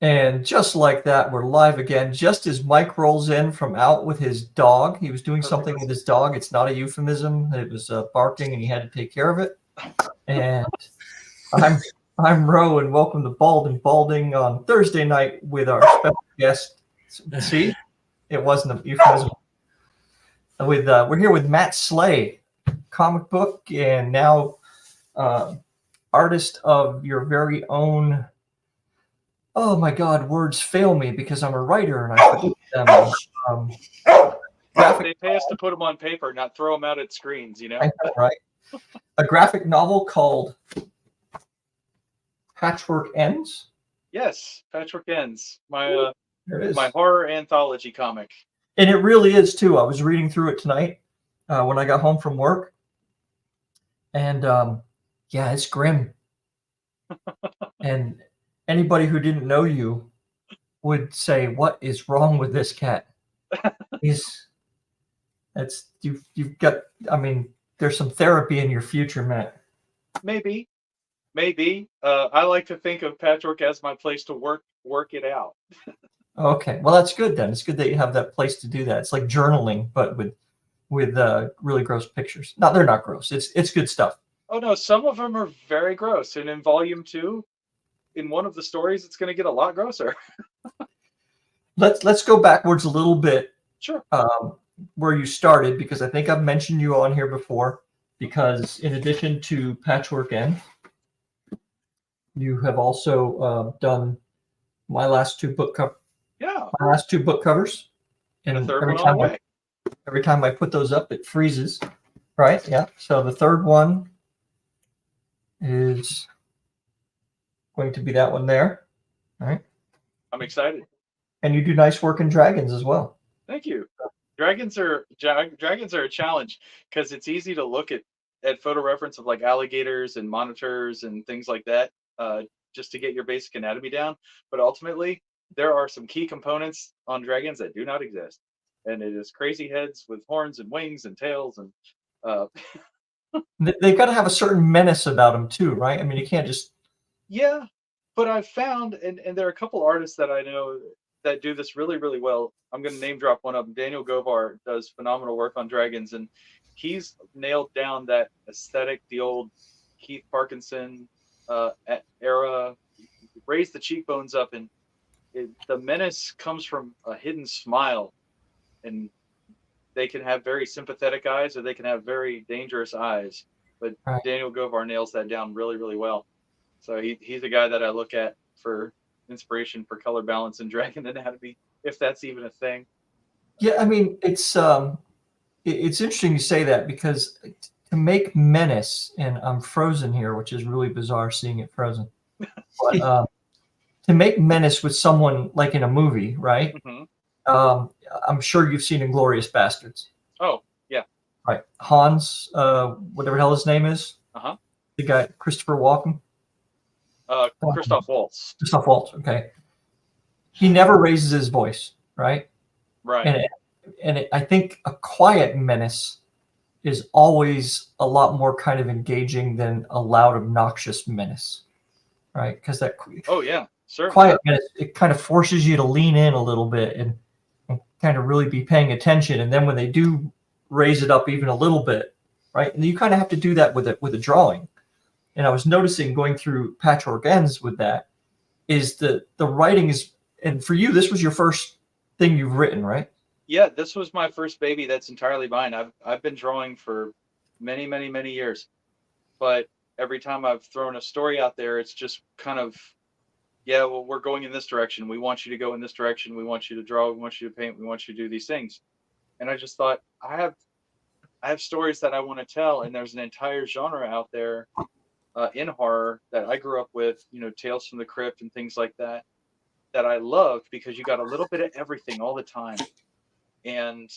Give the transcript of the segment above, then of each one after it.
And just like that, we're live again. Just as Mike rolls in from out with his dog, he was doing something with his dog. It's not a euphemism. It was barking, and he had to take care of it. And I'm Ro, and welcome to Bald and Balding on Thursday night with our special guest. See, it wasn't a euphemism. We're here with Matt Slay, comic book, and now artist of your very own. Oh my God, words fail me because I'm a writer and I forget them. They pay us to put them on paper, not throw them out at screens, I know, right? A graphic novel called Patchwork Ends. Yes, Patchwork Ends, my There it is. my horror anthology comic. And it really is too. I was reading through it tonight when I got home from work, and yeah, it's grim. And anybody who didn't know you would say, "What is wrong with this cat?" You've got. I mean, there's some therapy in your future, Matt. Maybe. I like to think of Patchwork as my place to work it out. Okay, well that's good then. It's good that you have that place to do that. It's like journaling, but with really gross pictures. No, they're not gross. It's good stuff. Oh no, some of them are very gross, and in volume 2, in one of the stories, it's going to get a lot grosser. Let's go backwards a little bit. Sure. Where you started, because I think I've mentioned you on here before. Because in addition to Patchwork End, you have also done my last two book covers. And a third one on the way. Every time I put those up, it freezes. Right? Yeah. So the third one is going to be that one there. All right. I'm excited. And you do nice work in dragons as well. Thank you. Dragons are a challenge because it's easy to look at photo reference of like alligators and monitors and things like that, just to get your basic anatomy down. But ultimately, there are some key components on dragons that do not exist, and it is crazy heads with horns and wings and tails and. They've got to have a certain menace about them too, right? I mean, you can't just. Yeah, but I've found, and there are a couple artists that I know that do this really, really well. I'm going to name drop one of them. Daniel Govar does phenomenal work on dragons, and he's nailed down that aesthetic, the old Keith Parkinson era. Raise the cheekbones up, and the menace comes from a hidden smile, and they can have very sympathetic eyes or they can have very dangerous eyes. But Right. Daniel Govar nails that down really, really well. So he's a guy that I look at for inspiration for color balance and dragon anatomy, if that's even a thing. Yeah, I mean, it's interesting you say that because to make menace, and I'm frozen here, which is really bizarre seeing it frozen. But to make menace with someone like in a movie, right? Mm-hmm. I'm sure you've seen Inglorious Bastards. Oh, yeah. Right. Hans, whatever the hell his name is. Uh-huh. The guy, Christopher Walken. Christoph Waltz. Christoph Waltz, okay. He never raises his voice, right? Right. I think a quiet menace is always a lot more kind of engaging than a loud, obnoxious menace, right? Because that quiet menace, it kind of forces you to lean in a little bit and kind of really be paying attention. And then when they do raise it up even a little bit, right? And you kind of have to do that with a drawing. And I was noticing going through Patchwork Ends with that is the writing is, and for you, this was your first thing you've written, right? Yeah, this was my first baby that's entirely mine. I've been drawing for many, many, many years. But every time I've thrown a story out there, it's just kind of, yeah, well, we're going in this direction. We want you to go in this direction. We want you to draw. We want you to paint. We want you to do these things. And I just thought, I have stories that I want to tell, and there's an entire genre out there in horror that I grew up with, Tales from the Crypt and things like that I loved because you got a little bit of everything all the time. And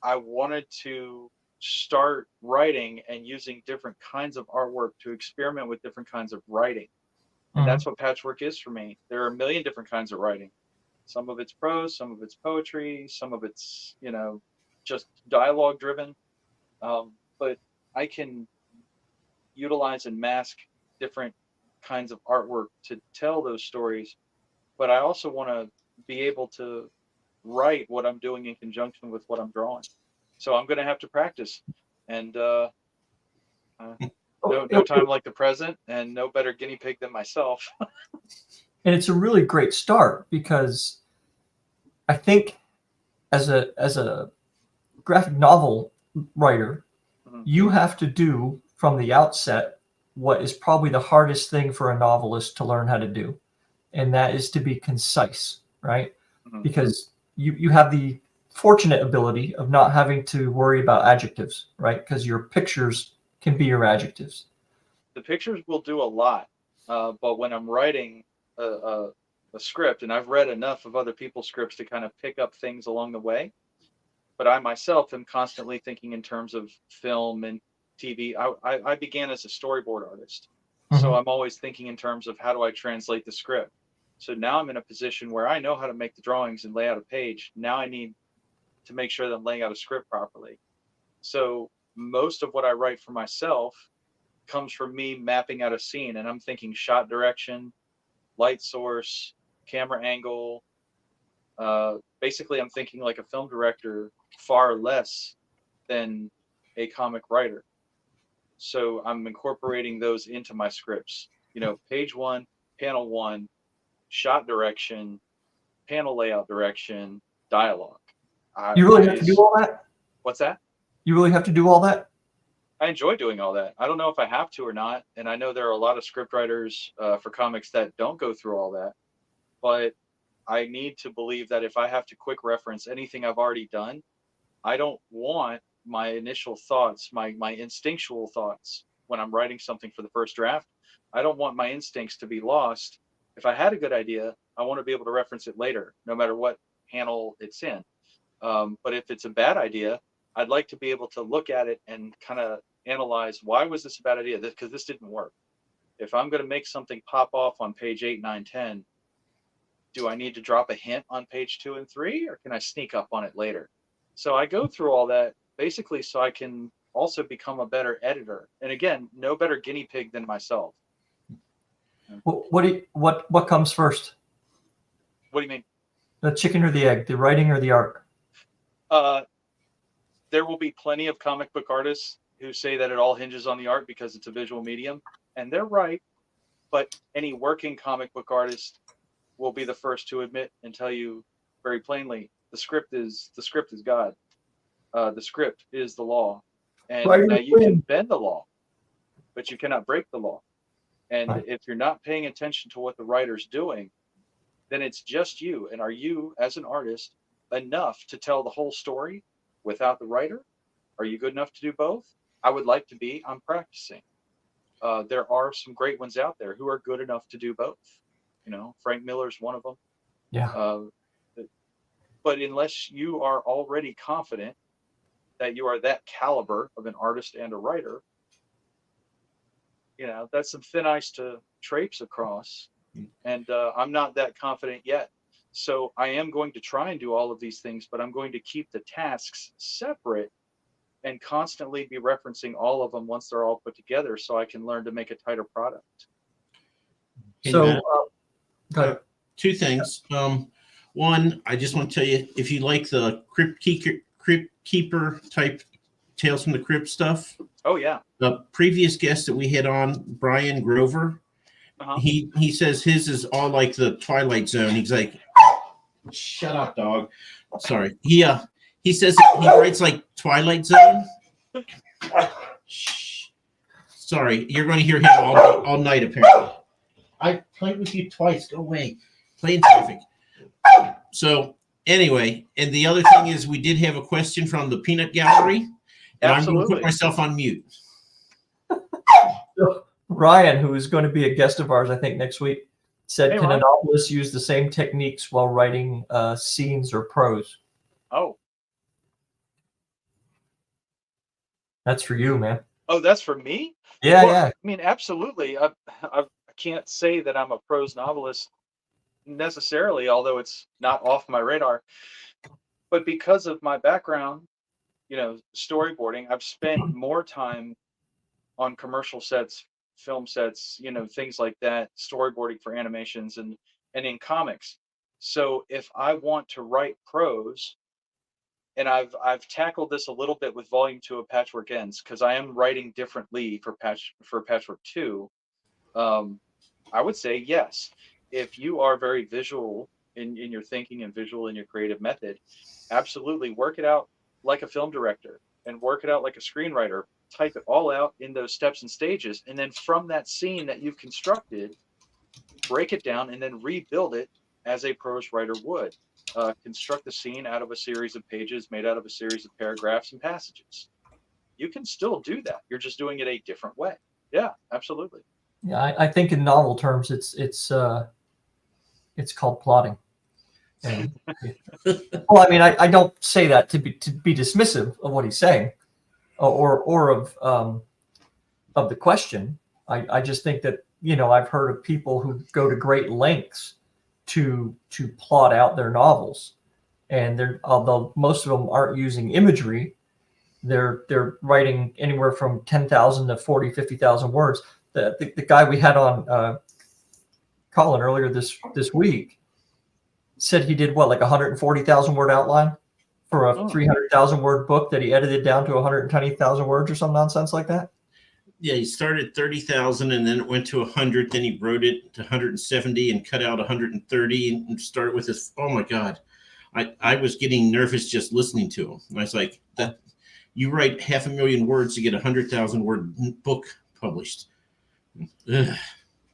I wanted to start writing and using different kinds of artwork to experiment with different kinds of writing. And that's what patchwork is for me. There are a million different kinds of writing. Some of it's prose, some of it's poetry, some of it's, just dialogue driven. But I can utilize and mask different kinds of artwork to tell those stories but I also want to be able to write what I'm doing in conjunction with what I'm drawing. So I'm going to have to practice, and no time like the present, and no better guinea pig than myself. And it's a really great start, because I think as a graphic novel writer, you have to do from the outset what is probably the hardest thing for a novelist to learn how to do, and that is to be concise, right? Because you have the fortunate ability of not having to worry about adjectives, right? Because your pictures can be your adjectives. The pictures will do a lot, but when I'm writing a script, and I've read enough of other people's scripts to kind of pick up things along the way, but I myself am constantly thinking in terms of film and TV. I began as a storyboard artist, so I'm always thinking in terms of how do I translate the script. So now I'm in a position where I know how to make the drawings and lay out a page. Now I need to make sure that I'm laying out a script properly. So most of what I write for myself comes from me mapping out a scene, and I'm thinking shot direction, light source, camera angle. Basically, I'm thinking like a film director, far less than a comic writer. So I'm incorporating those into my scripts. Page 1, panel 1, shot direction, panel layout direction, dialogue. You really have to do all that? What's that? You really have to do all that? I enjoy doing all that. I don't know if I have to or not. And I know there are a lot of script writers for comics that don't go through all that. But I need to believe that if I have to quick reference anything I've already done, I don't want my initial thoughts, my instinctual thoughts when I'm writing something for the first draft. I don't want my instincts to be lost. If I had a good idea, I want to be able to reference it later, no matter what panel it's in. But if it's a bad idea, I'd like to be able to look at it and kind of analyze, why was this a bad idea? Because this didn't work. If I'm going to make something pop off on page 8, 9, 10, do I need to drop a hint on page 2 and 3, or can I sneak up on it later? So I go through all that basically so I can also become a better editor. And again, no better guinea pig than myself. What comes first? What do you mean? The chicken or the egg, the writing or the art? There will be plenty of comic book artists who say that it all hinges on the art because it's a visual medium, and they're right. But any working comic book artist will be the first to admit and tell you very plainly, the script is God. The script is the law, and you can bend the law, but you cannot break the law. And if you're not paying attention to what the writer's doing, then it's just you. And are you, as an artist, enough to tell the whole story without the writer? Are you good enough to do both? I would like to be. I'm practicing. There are some great ones out there who are good enough to do both. Frank Miller's one of them. Yeah. But unless you are already confident that you are that caliber of an artist and a writer, that's some thin ice to traipse across. And I'm not that confident yet. So I am going to try and do all of these things, but I'm going to keep the tasks separate and constantly be referencing all of them once they're all put together, so I can learn to make a tighter product. So, two things. One, I just want to tell you, if you like the Crypt Keeper type Tales from the Crypt stuff. Oh yeah. The previous guest that we had on, Brian Grover, he says his is all like the Twilight Zone. He's like, shut up, dog. Sorry. He says he writes like Twilight Zone. Sorry, you're going to hear him all night apparently. I played with you twice. Go away. Playing traffic. So anyway, and the other thing is we did have a question from the Peanut Gallery. And I'm going to put myself on mute. Ryan, who is going to be a guest of ours, I think, next week, said, can a novelist use the same techniques while writing scenes or prose? Oh. That's for you, man. Oh, that's for me? Yeah, yeah. I mean, absolutely. I can't say that I'm a prose novelist necessarily, although it's not off my radar. But because of my background, storyboarding, I've spent more time on commercial sets, film sets, things like that, storyboarding for animations. And and in comics. So if I want to write prose, and I've tackled this a little bit with Volume 2 of Patchwork Ends, because I am writing differently for Patchwork 2. I would say yes. If you are very visual in your thinking and visual in your creative method, absolutely work it out like a film director and work it out like a screenwriter. Type it all out in those steps and stages, and then from that scene that you've constructed, break it down and then rebuild it as a prose writer would. Construct the scene out of a series of pages made out of a series of paragraphs and passages. You can still do that. You're just doing it a different way. Yeah, absolutely. Yeah, I think in novel terms, it's called plotting. And, well, I mean, I don't say that to be dismissive of what he's saying, or of the question. I just think that, you know, I've heard of people who go to great lengths to plot out their novels, and although most of them aren't using imagery, they're writing anywhere from 10,000 to 40, 50,000 words. The guy we had on Colin earlier this week said he did what, like 140,000 word outline for a 300,000 word book that he edited down to 120,000 words or some nonsense like that. Yeah, he started 30,000 and then it went to 100. Then he wrote it to 170 and cut out 130 and started with this. Oh my God, I was getting nervous just listening to him. I was like, that you write 500,000 words to get 100,000 word book published. Ugh.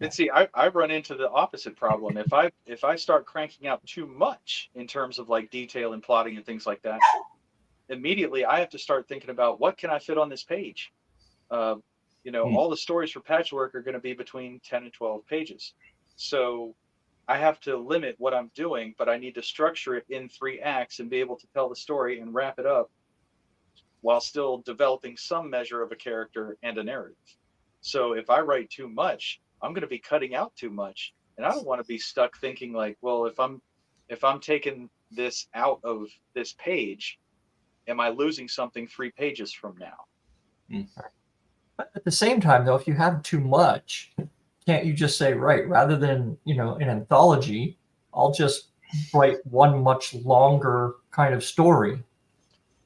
And see, I run into the opposite problem. If I start cranking out too much in terms of like detail and plotting and things like that, immediately I have to start thinking about what can I fit on this page. You know, all the stories for Patchwork are going to be between 10 and 12 pages. So I have to limit what I'm doing, but I need to structure it in 3 acts and be able to tell the story and wrap it up while still developing some measure of a character and a narrative. So if I write too much, I'm going to be cutting out too much. And I don't want to be stuck thinking like, well, if I'm taking this out of this page, am I losing something 3 pages from now? At the same time, though, if you have too much, can't you just say, right, rather than, you know, an anthology, I'll just write one much longer kind of story?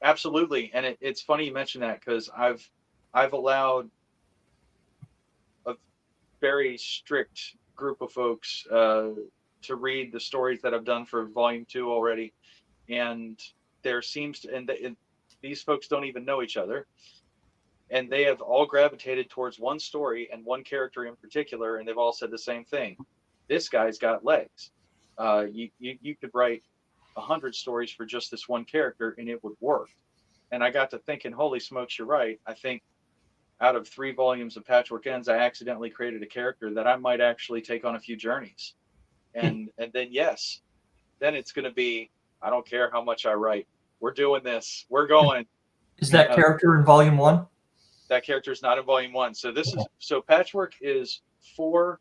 Absolutely. And it's funny you mention that, because I've allowed a very strict group of folks to read the stories that I've done for Volume 2 already. And there seems to, and these folks don't even know each other. And they have all gravitated towards one story and one character in particular, and they've all said the same thing. This guy's got legs. You could write 100 stories for just this one character, and it would work. And I got to thinking, holy smokes, you're right. I think out of 3 volumes of Patchwork Ends, I accidentally created a character that I might actually take on a few journeys. And then, yes, then it's going to be, I don't care how much I write. We're doing this. We're going. Is that character in Volume 1? That character is not in Volume 1. So Patchwork is 4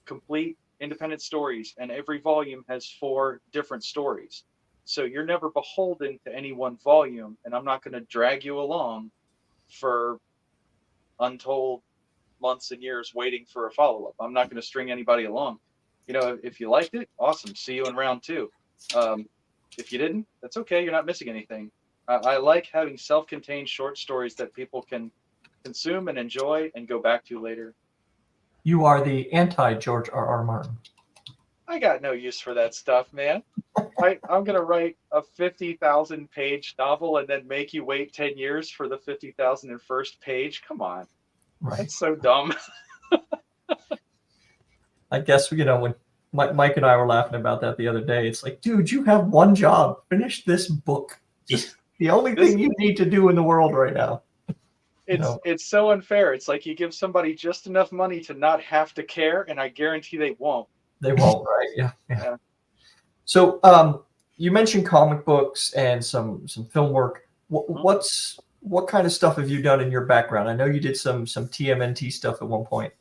complete independent stories, and every volume has 4 different stories. So you're never beholden to any one volume, and I'm not going to drag you along for untold months and years waiting for a follow-up. I'm not going to string anybody along. You know, if you liked it, awesome. See you in round 2. If you didn't, that's okay. You're not missing anything. I like having self-contained short stories that people can consume and enjoy and go back to later. You are the anti-George R.R. Martin. I got no use for that stuff, man. I'm going to write a 50,000 page novel and then make you wait 10 years for the 50,001st page. Come on. Right. That's so dumb. I guess, you know, when Mike and I were laughing about that the other day, it's like, dude, you have one job. Finish this book. Just the only thing you need to do in the world right now. It's so unfair. It's like you give somebody just enough money to not have to care, and I guarantee they won't. They won't, right? Yeah. So you mentioned comic books and some film work. What kind of stuff have you done in your background? I know you did some TMNT stuff at one point.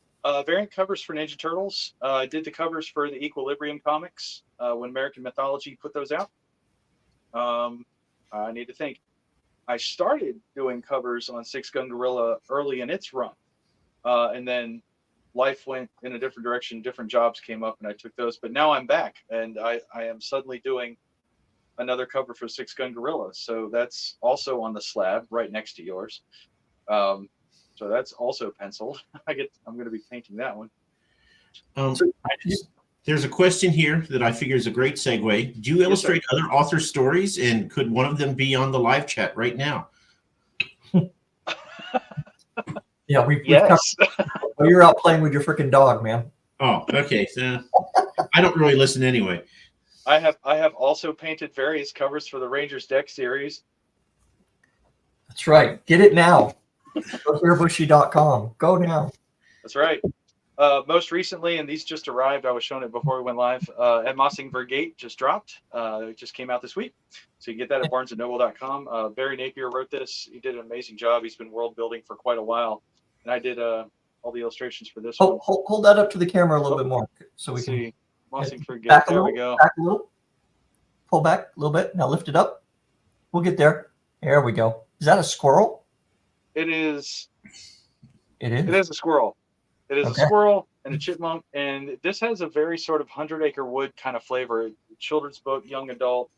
Variant covers for Ninja Turtles. I did the covers for the Equilibrium comics when American Mythology put those out. I need to think. I started doing covers on Six Gun Gorilla early in its run. And then life went in a different direction, different jobs came up, and I took those. But now I'm back, and I am suddenly doing another cover for Six Gun Gorilla. So that's also on the slab right next to yours. So that's also penciled. I'm going to be painting that one. There's a question here that I figure is a great segue. Do you illustrate other author stories, and could one of them be on the live chat right now? Yeah, we've well, you're out playing with your freaking dog, man. Oh, okay. So I don't really listen anyway. I have also painted various covers for the Rangers deck series. That's right. Get it now. Bushey.com. Go now. That's right. Most recently, and these just arrived, I was showing it before we went live, Ed Mossing Vergate just dropped. It just came out this week. So you get that at barnesandnoble.com. Barry Napier wrote this. He did an amazing job. He's been world building for quite a while. And I did all the illustrations for this one. Hold that up to the camera a little bit more so we see. can Mossing Vergate. Back there we go. Back a little. Pull back a little bit. Now lift it up. We'll get there. There we go. Is that a squirrel? It is. It is. It is a squirrel. It is a squirrel and a chipmunk, and this has a very sort of 100-acre wood kind of flavor. Children's book, young adult,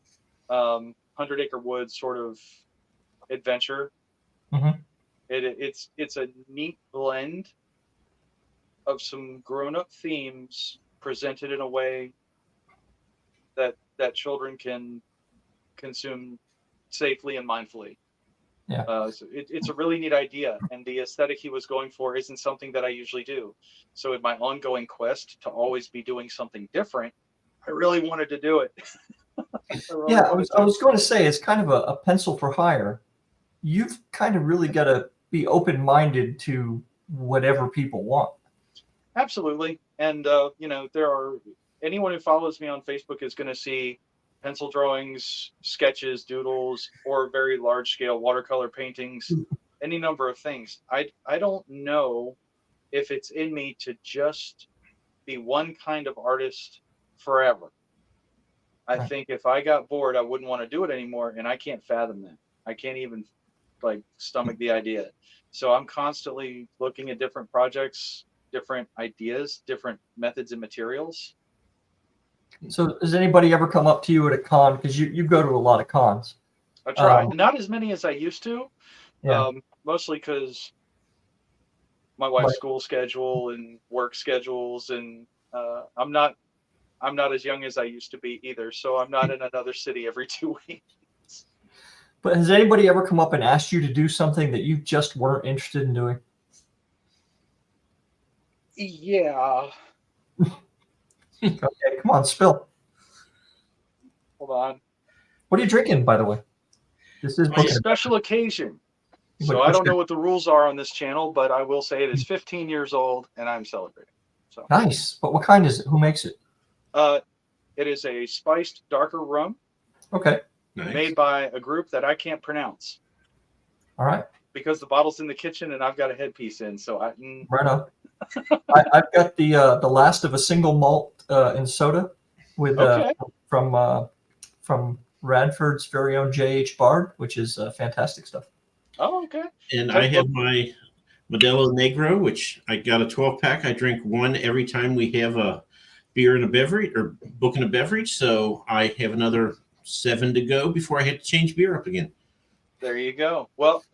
100-acre wood sort of adventure. Mm-hmm. It's a neat blend of some grown-up themes presented in a way that children can consume safely and mindfully. Yeah. So it's a really neat idea, and the aesthetic he was going for isn't something that I usually do. So in my ongoing quest to always be doing something different, I really wanted to do it. I was going to say, it's kind of a pencil for hire. You've kind of really got to be open-minded to whatever people want. Absolutely. And, there are anyone who follows me on Facebook is going to see pencil drawings, sketches, doodles, or very large-scale watercolor paintings, any number of things. I don't know if it's in me to just be one kind of artist forever. I think if I got bored, I wouldn't want to do it anymore, and I can't fathom that. I can't even stomach the idea. So I'm constantly looking at different projects, different ideas, different methods and materials. So has anybody ever come up to you at a con? Because you go to a lot of cons. I try. Not as many as I used to. Yeah. Mostly because my wife's school schedule and work schedules, and I'm not as young as I used to be either. So I'm not in another city every 2 weeks. But has anybody ever come up and asked you to do something that you just weren't interested in doing? Yeah. Okay, come on, spill. Hold on. What are you drinking, by the way? This is a special occasion. So I don't know what the rules are on this channel, but I will say it is 15 years old, and I'm celebrating. So nice. But what kind is it? Who makes it? It is a spiced darker rum. Okay. Nice. Made by a group that I can't pronounce. All right. Because the bottle's in the kitchen and I've got a headpiece in, so right on. I've got the last of a single malt in soda with from Radford's very own J.H. Bard, which is fantastic stuff. Oh, okay. And I have my Modelo Negro, which I got a 12-pack. I drink one every time we have a beer and a beverage or booking a beverage. So I have another 7 to go before I have to change beer up again. There you go. Well,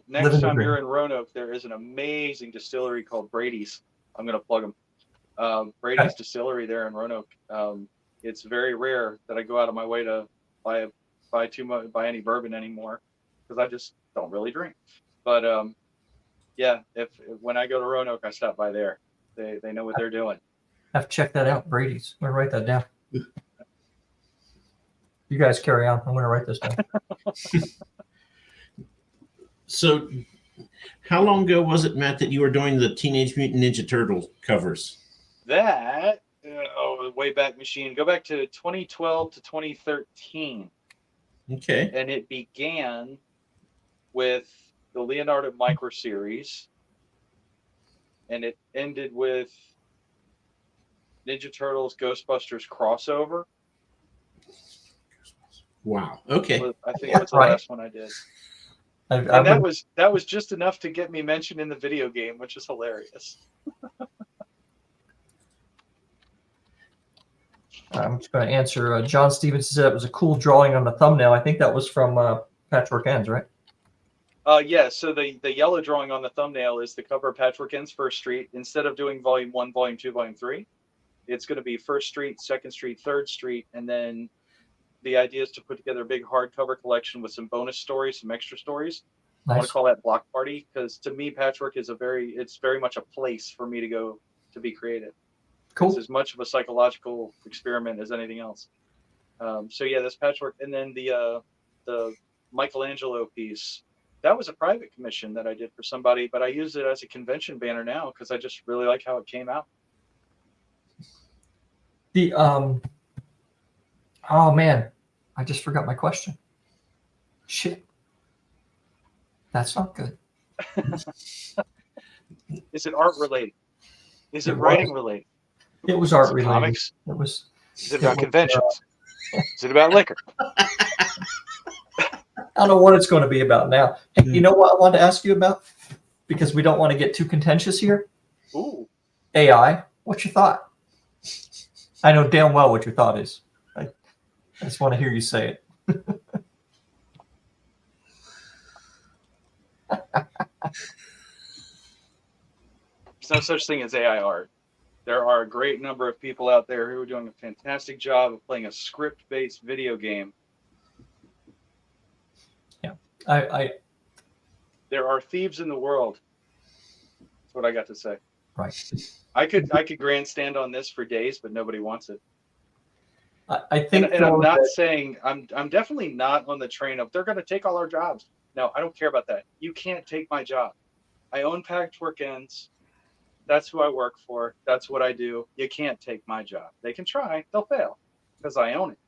next time you're in Roanoke, there is an amazing distillery called Brady's. I'm going to plug them. Brady's Distillery there in Roanoke. It's very rare that I go out of my way to buy any bourbon anymore because I just don't really drink. But if when I go to Roanoke, I stop by there. They know what they're doing. I have to check that out. Brady's. I'm going to write that down. You guys carry on. I'm going to write this down. So how long ago was it, Matt, that you were doing the Teenage Mutant Ninja Turtle covers? That, way back machine. Go back to 2012 to 2013. Okay. And it began with the Leonardo Micro Series. And it ended with Ninja Turtles Ghostbusters crossover. Wow. Okay. I think that's the last one I did. That was just enough to get me mentioned in the video game, which is hilarious. I'm just going to answer. John Stevens said it was a cool drawing on the thumbnail. I think that was from Patchwork Ends, right? Yeah, so the yellow drawing on the thumbnail is the cover of Patchwork Ends First Street. Instead of doing volume 1, volume 2, volume 3, it's going to be First Street, Second Street, Third Street, and then the idea is to put together a big hardcover collection with some bonus stories, some extra stories. Nice. I want to call that Block Party, because to me, Patchwork is it's very much a place for me to go to be creative. Cool. It's as much of a psychological experiment as anything else. So yeah, this Patchwork, and then the Michelangelo piece, that was a private commission that I did for somebody, but I use it as a convention banner now because I just really like how it came out. The oh man, I just forgot my question. Shit. That's not good. Is it art related? Is it writing related? It was art related. Comics? It was. Is it about conventions? Is it about liquor? I don't know what it's going to be about now. Hey, you know what I wanted to ask you about? Because we don't want to get too contentious here. Ooh. AI. What's your thought? I know damn well what your thought is. I just want to hear you say it. There's no such thing as AI art. There are a great number of people out there who are doing a fantastic job of playing a script-based video game. Yeah, there are thieves in the world. That's what I got to say. Right. I could grandstand on this for days, but nobody wants it. I think, and I'm not saying I'm definitely not on the train of they're going to take all our jobs. No, I don't care about that. You can't take my job. I own Patchwork Ends. That's who I work for. That's what I do. You can't take my job. They can try. They'll fail because I own it.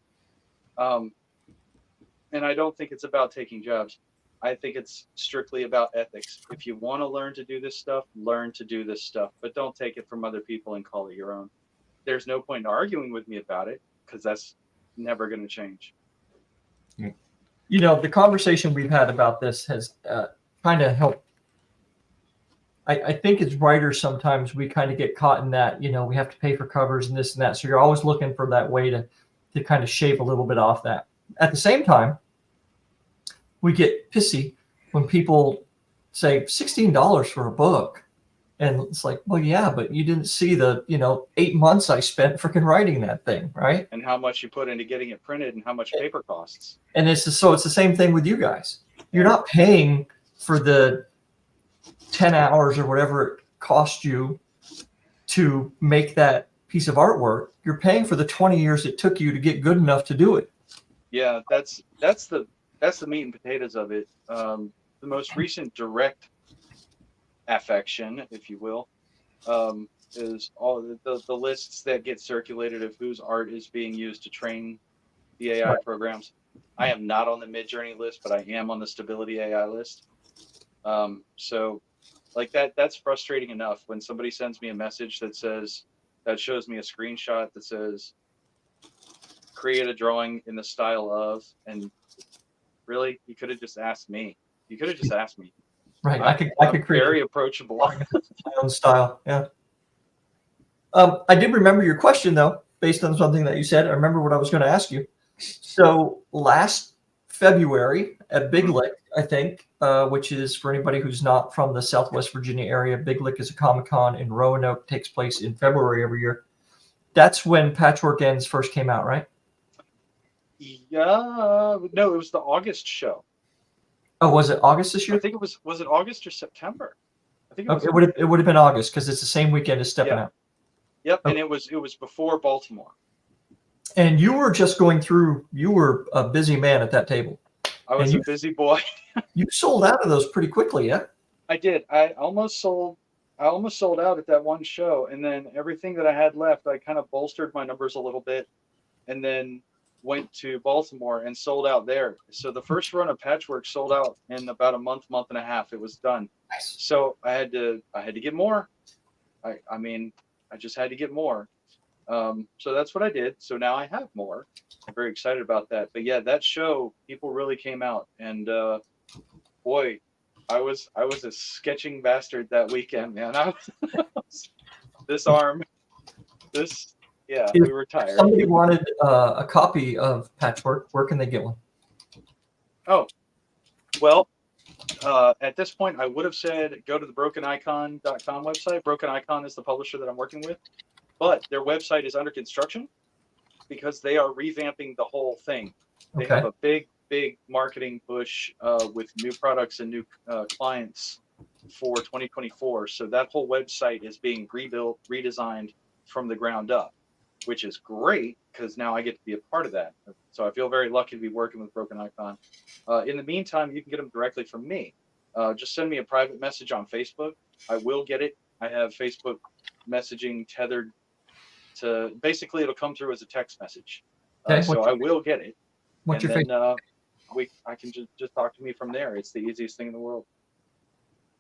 And I don't think it's about taking jobs. I think it's strictly about ethics. If you want to learn to do this stuff, learn to do this stuff, but don't take it from other people and call it your own. There's no point in arguing with me about it because that's never going to change. You know, the conversation we've had about this has kind of helped. I think as writers, sometimes we kind of get caught in that, you know, we have to pay for covers and this and that. So you're always looking for that way to kind of shave a little bit off that. At the same time, we get pissy when people say $16 for a book. And it's like, well, yeah, but you didn't see the, 8 months I spent freaking writing that thing, right? And how much you put into getting it printed and how much paper costs. And it's the same thing with you guys. You're not paying for the 10 hours or whatever it cost you to make that piece of artwork. You're paying for the 20 years it took you to get good enough to do it. Yeah, that's the meat and potatoes of it. The most recent direct affection, if you will, is all the lists that get circulated of whose art is being used to train the AI programs. I am not on the Midjourney list, but I am on the Stability AI list. So like that's frustrating enough when somebody sends me a message that shows me a screenshot that says, create a drawing in the style of, and really, you could have just asked me. Right. I could create very approachable. My own style. Yeah. I did remember your question though, based on something that you said. I remember what I was going to ask you. So last February at Big Lick, I think, which is for anybody who's not from the Southwest Virginia area, Big Lick is a Comic-Con in Roanoke, takes place in February every year. That's when Patchwork Ends first came out, right? Yeah, no, it was the August show. Oh, was it August this year? I think it was it August or September? I think it would have been August because it's the same weekend as Stepping Out. Yep, okay. And it was before Baltimore. And you were just going through. You were a busy man at that table. I was a busy boy. You sold out of those pretty quickly, yeah? I did. I almost sold out at that one show, and then everything that I had left, I kind of bolstered my numbers a little bit, and then went to Baltimore and sold out there. So the first run of Patchwork sold out in about a month and a half. It was done. Nice. So I had to get more. I just had to get more. So that's what I did. So now I have more. I'm very excited about that. But yeah, that show, people really came out, and boy, I was a sketching bastard that weekend, man. I was this arm, this Yeah, we were tired. If somebody wanted a copy of Patchwork, where can they get one? Oh, well, at this point, I would have said go to the brokenicon.com website. Broken Icon is the publisher that I'm working with, but their website is under construction because they are revamping the whole thing. They have a big marketing push with new products and new clients for 2024. So that whole website is being rebuilt, redesigned from the ground up, which is great because now I get to be a part of that. So I feel very lucky to be working with Broken Icon. In the meantime, you can get them directly from me. Just send me a private message on Facebook. I will get it. I have Facebook messaging tethered to, basically it'll come through as a text message. So I will get it. What's and your then I can just talk to me from there. It's the easiest thing in the world.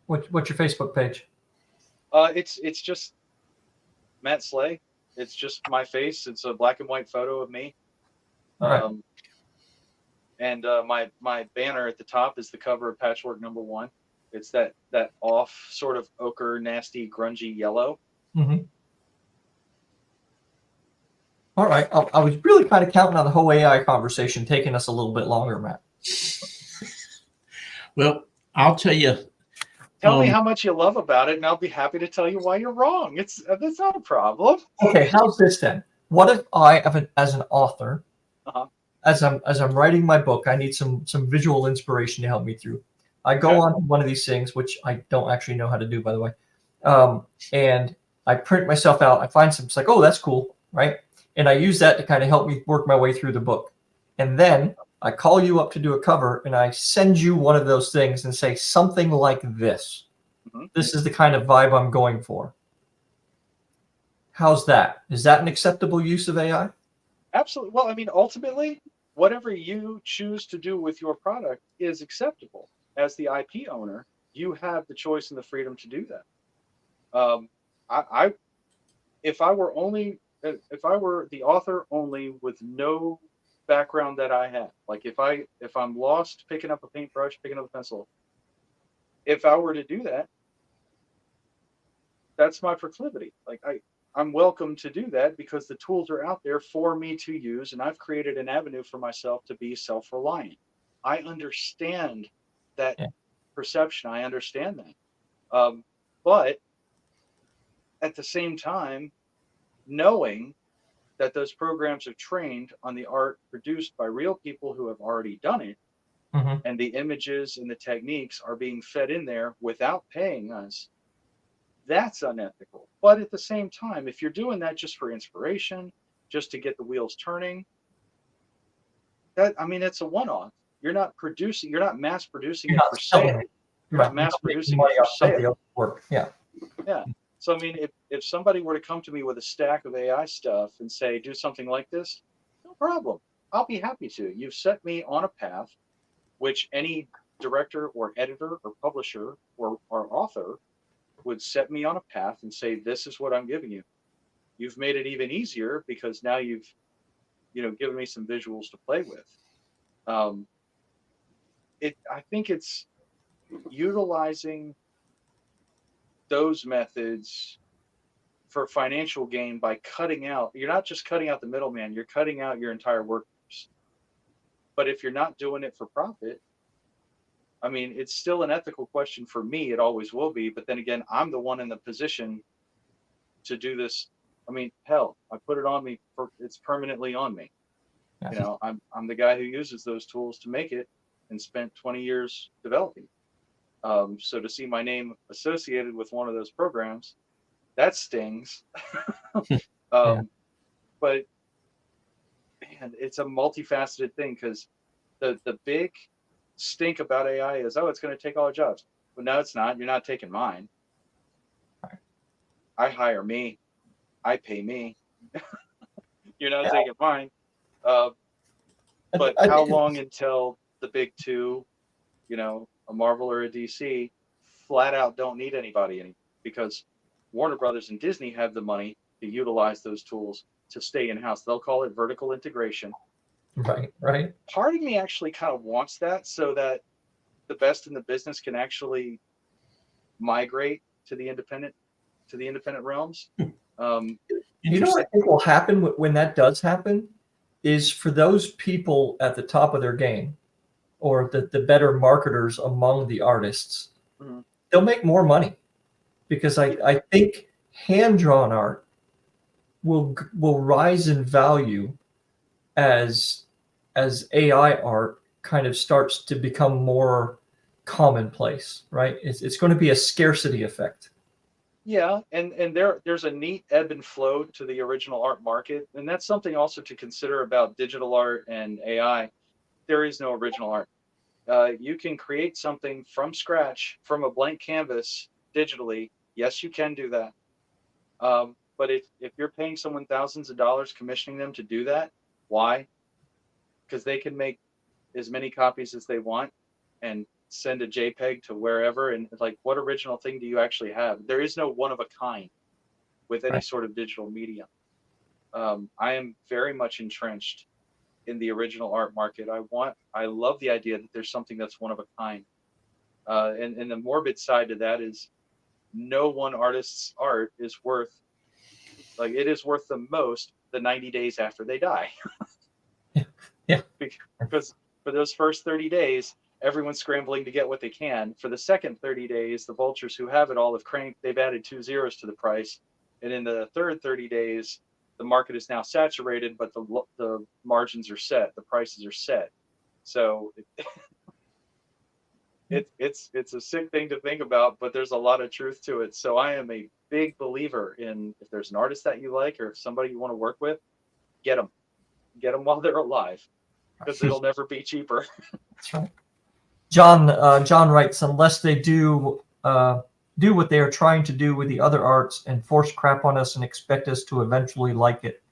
What's your Facebook page? It's just Matt Slay. It's just my face. It's a black and white photo of me. All right. And my banner at the top is the cover of Patchwork #1. It's that off sort of ochre, nasty, grungy yellow. Mm-hmm. All right. I was really kind of counting on the whole AI conversation taking us a little bit longer, Matt. Well, I'll tell you. Tell me how much you love about it, and I'll be happy to tell you why you're wrong. That's not a problem. Okay, how's this then? What if I, as an author, as I'm writing my book, I need some visual inspiration to help me through. I go on one of these things, which I don't actually know how to do, by the way, and I print myself out. I find some, it's like, oh, that's cool, right? And I use that to kind of help me work my way through the book. And then I call you up to do a cover, and I send you one of those things and say something like this. Mm-hmm. This is the kind of vibe I'm going for. How's that? Is that an acceptable use of AI? Absolutely. Well, I mean, ultimately, whatever you choose to do with your product is acceptable. As the IP owner, you have the choice and the freedom to do that. If I were the author only with no background that I have, like if I'm lost picking up a paintbrush, picking up a pencil, if I were to do that, that's my proclivity. Like I'm welcome to do that because the tools are out there for me to use, and I've created an avenue for myself to be self-reliant. I understand that perception. I understand that. But at the same time, knowing that those programs are trained on the art produced by real people who have already done it, and the images and the techniques are being fed in there without paying us, that's unethical. But at the same time, if you're doing that just for inspiration, just to get the wheels turning, it's a one-off. You're not mass producing it for sale. You're not mass producing it for sale. Work. Yeah. Yeah. So, I mean, if somebody were to come to me with a stack of AI stuff and say, do something like this, no problem. I'll be happy to. You've set me on a path which any director or editor or publisher or author would set me on a path and say, this is what I'm giving you. You've made it even easier because now you've, given me some visuals to play with. I think it's utilizing those methods for financial gain by cutting out. You're not just cutting out the middleman, you're cutting out your entire workforce. But if you're not doing it for profit, I mean, it's still an ethical question for me. It always will be. But then again, I'm the one in the position to do this. I mean, hell, I put it on me. It's permanently on me. Yeah. I'm the guy who uses those tools to make it and spent 20 years developing. So to see my name associated with one of those programs, that stings. But man, it's a multifaceted thing because the big stink about AI is, it's going to take all our jobs. But no, it's not. You're not taking mine. I hire me. I pay me. You're not taking mine. But how long until the big two, a Marvel or a DC, flat out don't need anybody anymore because Warner Brothers and Disney have the money to utilize those tools to stay in-house. They'll call it vertical integration. Right. Part of me actually kind of wants that so that the best in the business can actually migrate to the independent realms. You know what I think will happen when that does happen is for those people at the top of their game or the better marketers among the artists, they'll make more money because I think hand-drawn art will rise in value as AI art kind of starts to become more commonplace, right? It's going to be a scarcity effect. Yeah, and there's a neat ebb and flow to the original art market, and that's something also to consider about digital art and AI. There is no original art. You can create something from scratch, from a blank canvas, digitally. Yes, you can do that. But if you're paying someone thousands of dollars commissioning them to do that, why? Because they can make as many copies as they want and send a JPEG to wherever. And like, what original thing do you actually have? There is no one of a kind with any sort of digital medium. I am very much entrenched in the original art market. I love the idea that there's something that's one of a kind. And the morbid side to that is no one artist's art is worth, like, it is worth the most the 90 days after they die. Yeah. Because for those first 30 days, everyone's scrambling to get what they can. For the second 30 days, the vultures who have it all have cranked, they've added 2 zeros to the price. And in the third 30 days, the market is now saturated, but the margins are set, the prices are set. So it's a sick thing to think about, but there's a lot of truth to it. So I am a big believer in, if there's an artist that you like or if somebody you want to work with, get them while they're alive, because it'll never be cheaper. That's right. John writes, unless they do what they are trying to do with the other arts and force crap on us and expect us to eventually like it.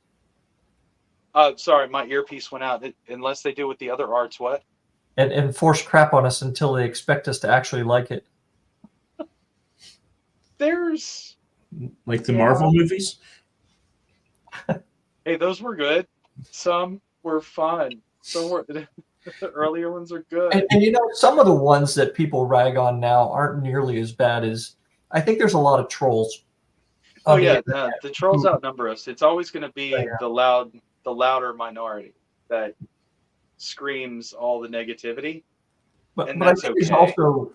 Sorry, my earpiece went out. Unless they do with the other arts, what? And force crap on us until they expect us to actually like it. There's like the Marvel movies. Hey, those were good. Some were fun. Some were the earlier ones are good. And you know, some of the ones that people rag on now aren't nearly as bad as, I think there's a lot of trolls. Oh yeah, the trolls outnumber us. It's always going to be the louder minority that screams all the negativity. But I think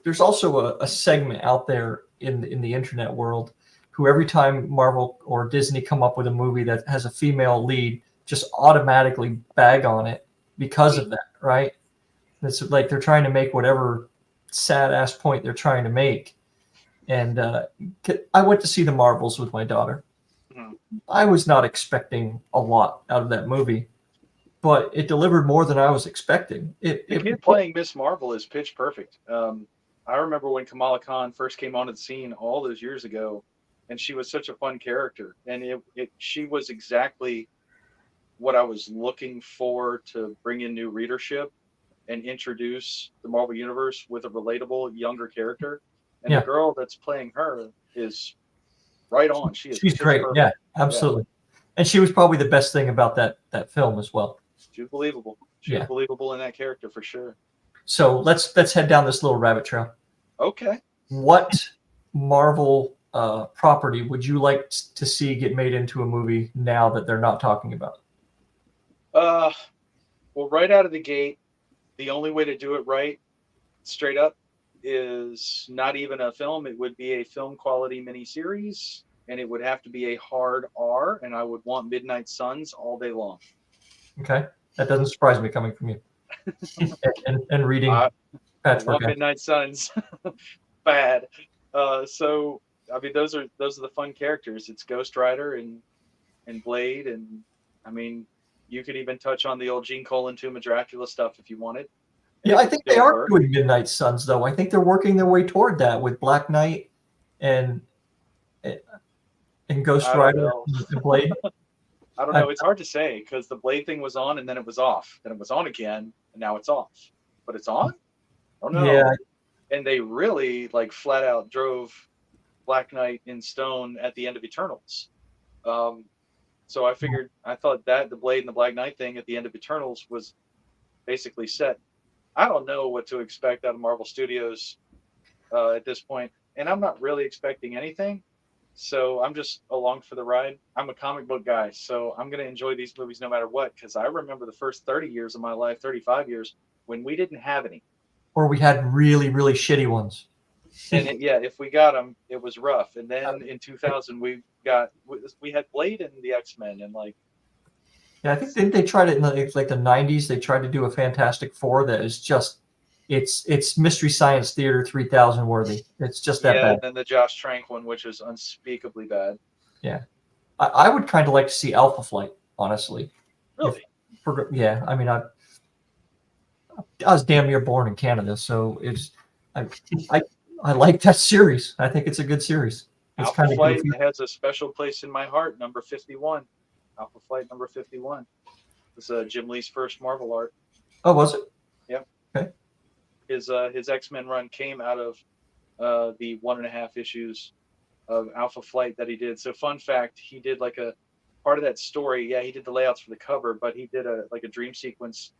there's also a segment out there in the internet world who every time Marvel or Disney come up with a movie that has a female lead, just automatically bag on it because of that, right? It's like they're trying to make whatever sad ass point they're trying to make. And I went to see the Marvels with my daughter. Mm-hmm. I was not expecting a lot out of that movie, but it delivered more than I was expecting. The kid playing Miss Marvel is pitch perfect. I remember when Kamala Khan first came onto the scene all those years ago, and she was such a fun character. And she was exactly what I was looking for to bring in new readership and introduce the Marvel Universe with a relatable younger character. And the girl that's playing her is right on. She's great. Perfect. Yeah, absolutely. Yeah. And she was probably the best thing about that film as well. She was believable. She was believable in that character for sure. So let's head down this little rabbit trail. Okay. What Marvel property would you like to see get made into a movie now that they're not talking about? Well, right out of the gate, the only way to do it right, straight up, is not even a film. It would be a film quality miniseries, and it would have to be a hard R, and I would want Midnight Suns all day long. Okay, that doesn't surprise me coming from you. and reading Patchwork. Midnight Suns, bad. So I mean, those are the fun characters. It's Ghost Rider and Blade, and I mean, you could even touch on the old Gene Colan Tomb of Dracula stuff if you wanted. Yeah, I think they are doing Midnight Suns, though. I think they're working their way toward that with Black Knight and Ghost Rider and Blade. I don't know. It's hard to say because the Blade thing was on and then it was off. Then it was on again and now it's off. But it's on? Oh no. Yeah. And they really flat out drove Black Knight in stone at the end of Eternals. So I thought that the Blade and the Black Knight thing at the end of Eternals was basically set. I don't know what to expect out of Marvel Studios at this point, and I'm not really expecting anything. So I'm just along for the ride. I'm a comic book guy, so I'm going to enjoy these movies no matter what, because I remember the first 30 years of my life, 35 years, when we didn't have any. Or we had really, really shitty ones. And if we got them, it was rough. And then in 2000, we had Blade and the X-Men, and like. Yeah, I think didn't they tried it in the 90s? They tried to do a Fantastic Four that is just, it's Mystery Science Theater 3000 worthy. It's just that bad. And then the Josh Trank one, which is unspeakably bad. Yeah, I would kind of like to see Alpha Flight, honestly. Really? Yeah, I mean, I was damn near born in Canada, so I like that series. I think it's a good series. It's Alpha Flight has a special place in my heart. Number 51. Alpha Flight number 51. This is Jim Lee's first Marvel art. Oh, was it? Yep. Okay. His X-Men run came out of the 1.5 issues of Alpha Flight that he did. So fun fact, he did like a part of that story. Yeah, he did the layouts for the cover, but he did a dream sequence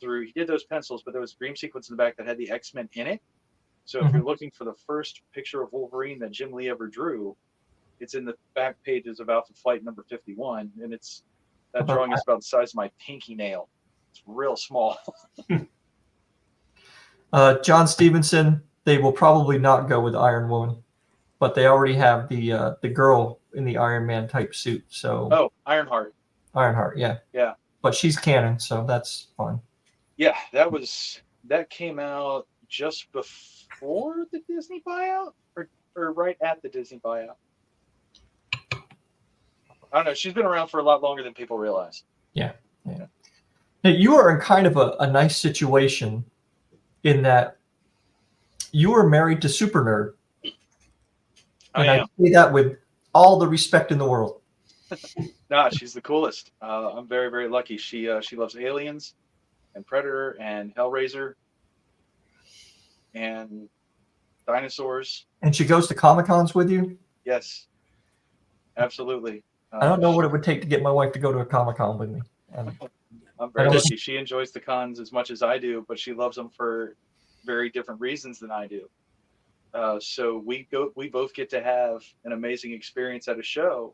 he did those pencils, but there was a dream sequence in the back that had the X-Men in it. So if you're looking for the first picture of Wolverine that Jim Lee ever drew, it's in the back pages of Alpha Flight number 51, and that drawing is about the size of my pinky nail. It's real small. John Stevenson, they will probably not go with Iron Woman, but they already have the girl in the Iron Man type suit. So Ironheart. Ironheart, yeah. Yeah. But she's canon, so that's fun. Yeah, that came out just before the Disney buyout, or right at the Disney buyout. I don't know. She's been around for a lot longer than people realize. Yeah. Now, you are in kind of a nice situation in that you are married to Super Nerd. And I say that with all the respect in the world. Nah, she's the coolest. I'm very, very lucky. She loves Aliens and Predator and Hellraiser and dinosaurs. And she goes to Comic-Cons with you? Yes, absolutely. I don't know what it would take to get my wife to go to a Comic-Con with me. I'm very lucky. She enjoys the cons as much as I do, but she loves them for very different reasons than I do. So we both get to have an amazing experience at a show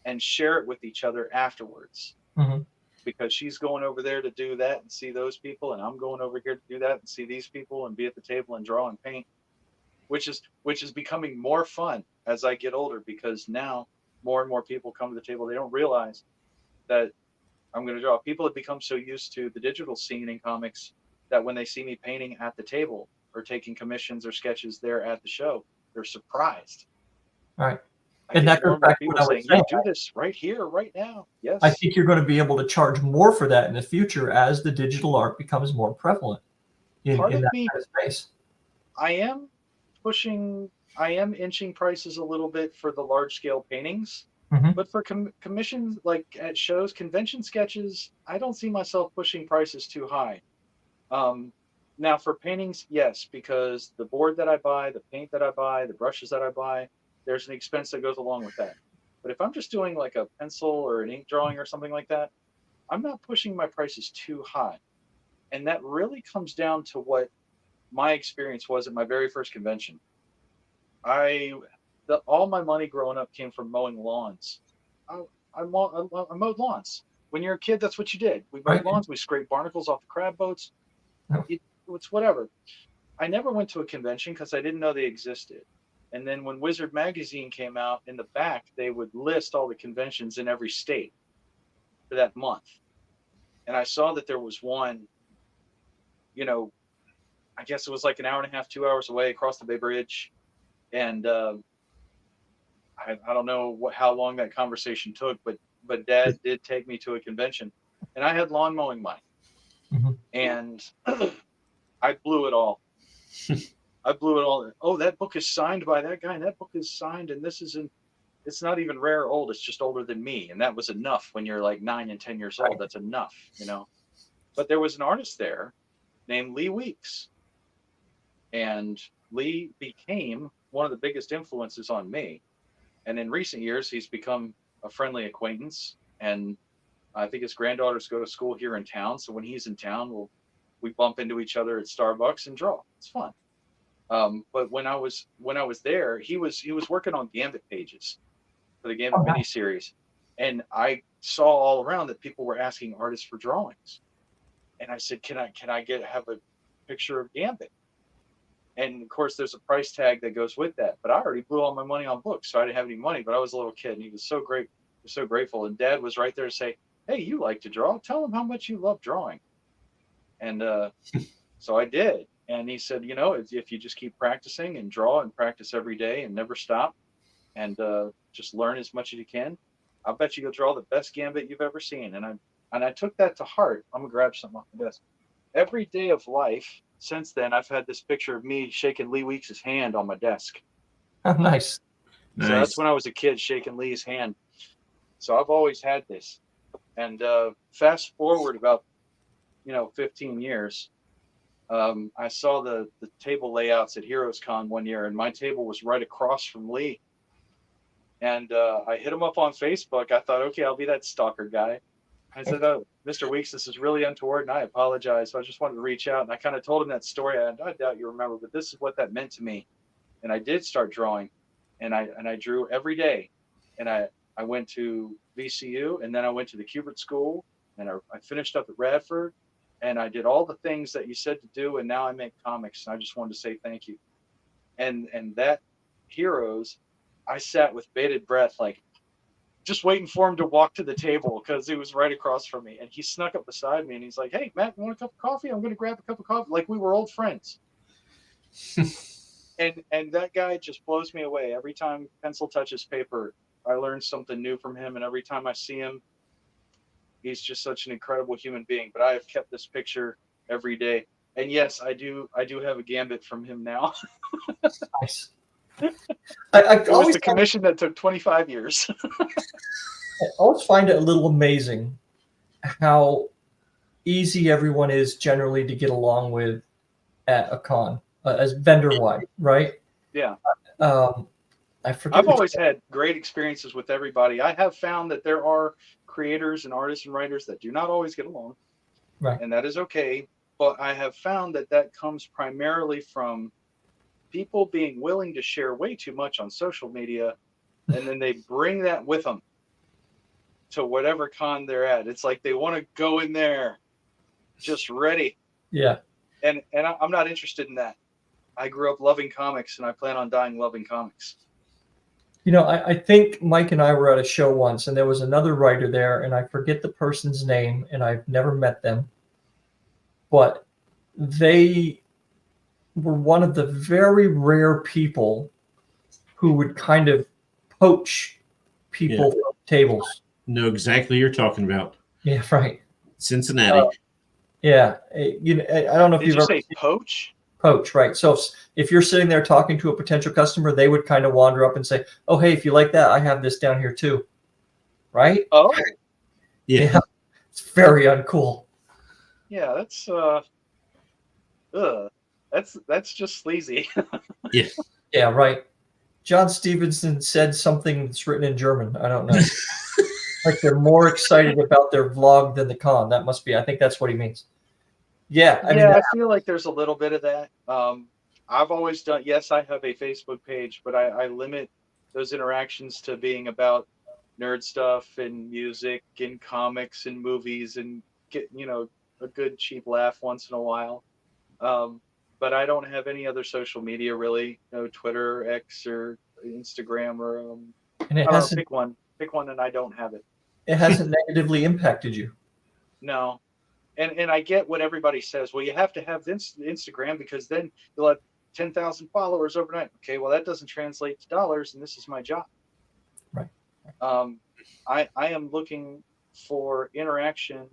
and share it with each other afterwards. Mm-hmm. Because she's going over there to do that and see those people, and I'm going over here to do that and see these people and be at the table and draw and paint, which is becoming more fun as I get older, because now more and more people come to the table. They don't realize that I'm going to draw. People have become so used to the digital scene in comics that when they see me painting at the table or taking commissions or sketches there at the show, they're surprised. All right. And that goes back to what I was saying. Do this right here, right now. Yes. I think you're going to be able to charge more for that in the future as the digital art becomes more prevalent in that kind of space. I am inching prices a little bit for the large scale paintings, but for commissions like at shows, convention sketches, I don't see myself pushing prices too high. Now for paintings, yes, because the board that I buy, the paint that I buy, the brushes that I buy, there's an expense that goes along with that. But if I'm just doing like a pencil or an ink drawing or something like that, I'm not pushing my prices too high. And that really comes down to what my experience was at my very first convention. All my money growing up came from mowing lawns. I mowed lawns. When you're a kid, that's what you did. We mowed lawns. We scraped barnacles off the crab boats. It's whatever. I never went to a convention because I didn't know they existed. And then when Wizard Magazine came out, in the back, they would list all the conventions in every state for that month. And I saw that there was one, I guess it was like an hour and a half, 2 hours away across the Bay Bridge. And I don't know how long that conversation took, but Dad did take me to a convention. And I had lawn mowing money. Mm-hmm. And I blew it all. Oh, that book is signed by that guy, and that book is signed, and it's not even rare or old, it's just older than me. And that was enough when you're like 9 and 10 years old. That's enough, But there was an artist there named Lee Weeks. And Lee became one of the biggest influences on me. And in recent years, he's become a friendly acquaintance. And I think his granddaughters go to school here in town. So when he's in town, we bump into each other at Starbucks and draw. It's fun. But when I was there, he was working on Gambit pages for the Gambit miniseries, and I saw all around that people were asking artists for drawings, and I said, "Can I have a picture of Gambit?" And of course, there's a price tag that goes with that. But I already blew all my money on books, so I didn't have any money. But I was a little kid, and he was so great, so grateful. And Dad was right there to say, "Hey, you like to draw? Tell him how much you love drawing." And so I did. And he said, if you just keep practicing and draw and practice every day and never stop, and just learn as much as you can, I bet you'll draw the best Gambit you've ever seen. And I took that to heart. I'm gonna grab something off the desk. Every day of life since then, I've had this picture of me shaking Lee Weeks' hand on my desk. Oh, nice. So that's when I was a kid, shaking Lee's hand. So I've always had this. And fast forward about 15 years, I saw the table layouts at Heroes Con one year, and my table was right across from Lee. And I hit him up on Facebook. I thought, okay, I'll be that stalker guy. I said, "Oh, Mr. Weeks, this is really untoward, and I apologize. So I just wanted to reach out." And I kind of told him that story. I doubt you remember, but this is what that meant to me. And I did start drawing, and I drew every day. And I went to VCU, and then I went to the Kubert School, and I finished up at Radford, and I did all the things that you said to do, and now I make comics. And I just wanted to say thank you. And that Heroes, I sat with bated breath, like, just waiting for him to walk to the table because he was right across from me. And he snuck up beside me and he's like, "Hey, Matt, you want a cup of coffee? I'm going to grab a cup of coffee." Like we were old friends. and that guy just blows me away. Every time pencil touches paper, I learn something new from him. And every time I see him, he's just such an incredible human being. But I have kept this picture every day. And yes, I do have a Gambit from him now. Nice. It was the commission that took 25 years. I always find it a little amazing how easy everyone is generally to get along with at a con, as vendor-wide, right? Yeah. I've always had great experiences with everybody. I have found that there are creators and artists and writers that do not always get along, right? And that is okay. But I have found that comes primarily from people being willing to share way too much on social media, and then they bring that with them to whatever con they're at. It's like they want to go in there just ready. Yeah. And I'm not interested in that. I grew up loving comics, and I plan on dying loving comics. I think Mike and I were at a show once, and there was another writer there, and I forget the person's name, and I've never met them, but they were one of the very rare people who would kind of poach people from tables. Know exactly what you're talking about. Yeah, right. Cincinnati. Yeah, I don't know if you've ever say poach. Poach, right? So if you're sitting there talking to a potential customer, they would kind of wander up and say, "Oh, hey, if you like that, I have this down here too," right? Oh, yeah. It's very uncool. Yeah, that's just sleazy. Yeah. Yeah, right. John Stevenson said something that's written in German. I don't know. Like they're more excited about their vlog than the con. That must be. I think that's what he means. Yeah. I feel like there's a little bit of that. I've always done. Yes, I have a Facebook page, but I limit those interactions to being about nerd stuff and music and comics and movies and get a good cheap laugh once in a while. But I don't have any other social media really. Twitter, X, or Instagram, or and it hasn't, pick one, and I don't have it. It hasn't negatively impacted you. No, and I get what everybody says. Well, you have to have Instagram because then you'll have 10,000 followers overnight. Okay, well that doesn't translate to dollars, and this is my job. Right. I am looking for interaction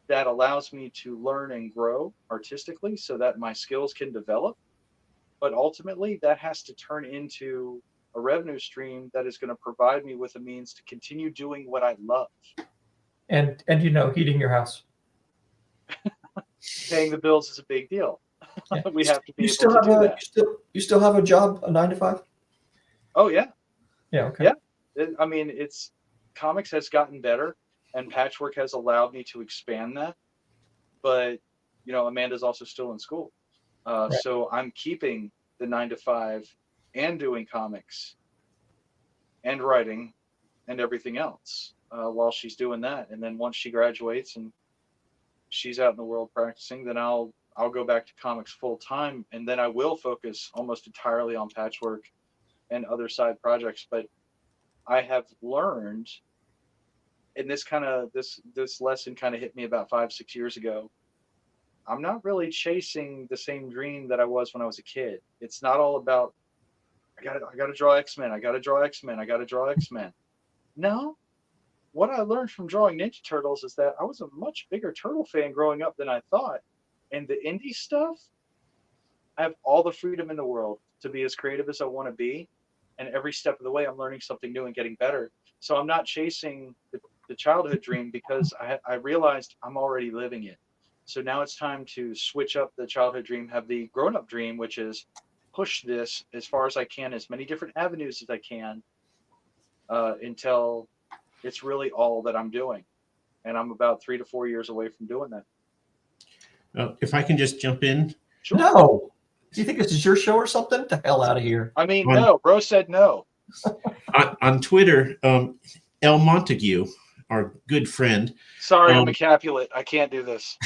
that allows me to learn and grow artistically so that my skills can develop. But ultimately, that has to turn into a revenue stream that is going to provide me with a means to continue doing what I love. And heating your house. Paying the bills is a big deal. Yeah. We have to be able to do that. You still have a job, a 9 to 5? Oh, yeah. Yeah, okay. Yeah. I mean, comics has gotten better, and Patchwork has allowed me to expand that. But, Amanda's also still in school. Right. So I'm keeping the 9 to 5 and doing comics and writing and everything else while she's doing that. And then once she graduates and she's out in the world practicing, then I'll go back to comics full time, and then I will focus almost entirely on patchwork and other side projects. But I have learned, and this lesson kind of hit me about 5-6 years ago. I'm not really chasing the same dream that I was when I was a kid. It's not all about I gotta draw X-Men, I gotta draw X-Men, I gotta draw X-Men. No. What I learned from drawing Ninja Turtles is that I was a much bigger Turtle fan growing up than I thought. And the indie stuff, I have all the freedom in the world to be as creative as I want to be. And every step of the way, I'm learning something new and getting better. So I'm not chasing the childhood dream because I realized I'm already living it. So now it's time to switch up the childhood dream, have the grown-up dream, which is push this as far as I can, as many different avenues as I can, until it's really all that I'm doing. And I'm about 3 to 4 years away from doing that. If I can just jump in. Sure. No. Do you think this is your show or something? Get the hell out of here. I mean, no. Bro said no. On Twitter, El Montague, our good friend. Sorry, I'm a Capulet. I can't do this.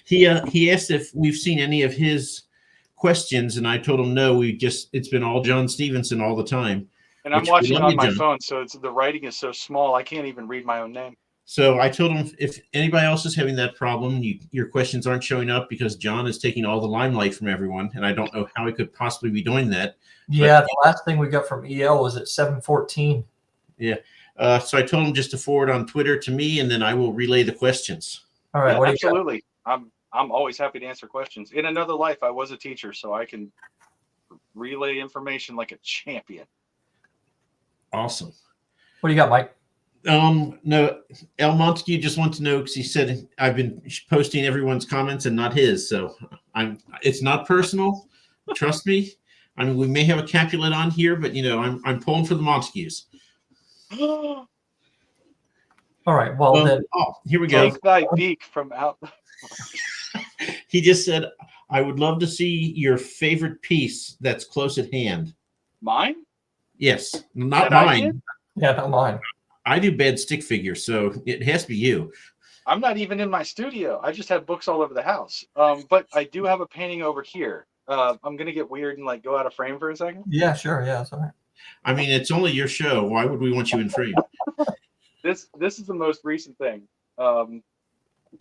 He asked if we've seen any of his questions, and I told him no. It's been all John Stevenson all the time. And I'm watching on my phone, so the writing is so small I can't even read my own name. So I told him if anybody else is having that problem, your questions aren't showing up because John is taking all the limelight from everyone, and I don't know how he could possibly be doing that. Yeah, the last thing we got from EL was at 7:14. Yeah. So I told him just to forward on Twitter to me, and then I will relay the questions. All right. Yeah, absolutely. I'm always happy to answer questions. In another life, I was a teacher, so I can relay information like a champion. Awesome. What do you got, Mike? No, El Montague just wants to know because he said I've been posting everyone's comments and not his. So it's not personal. Trust me. I mean, we may have a Capulet on here, but I'm pulling for the Montagues. All right. Well, then. Oh, here we go. Take thy beak from out. He just said, I would love to see your favorite piece that's close at hand. Mine? Yes. Not mine. Yeah, not mine. I do bad stick figures, so it has to be you. I'm not even in my studio. I just have books all over the house. But I do have a painting over here. I'm going to get weird and go out of frame for a second. Yeah, sure. Yeah, that's all right. I mean, it's only your show. Why would we want you in frame? This is the most recent thing. And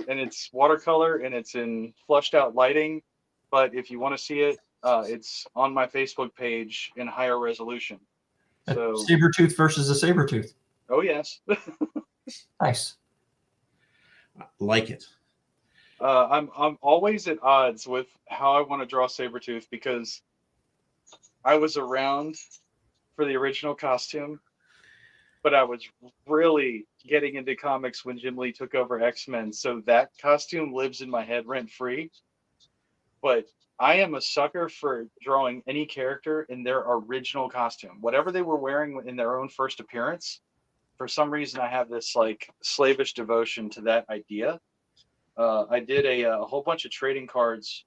it's watercolor and it's in flushed out lighting. But if you want to see it, it's on my Facebook page in higher resolution. So Sabretooth versus a Sabretooth. Oh, yes. Nice. Like it. I'm always at odds with how I want to draw Sabretooth because I was around for the original costume, but I was really getting into comics when Jim Lee took over X-Men. So that costume lives in my head rent-free. But I am a sucker for drawing any character in their original costume. Whatever they were wearing in their own first appearance, for some reason I have this slavish devotion to that idea. I did a whole bunch of trading cards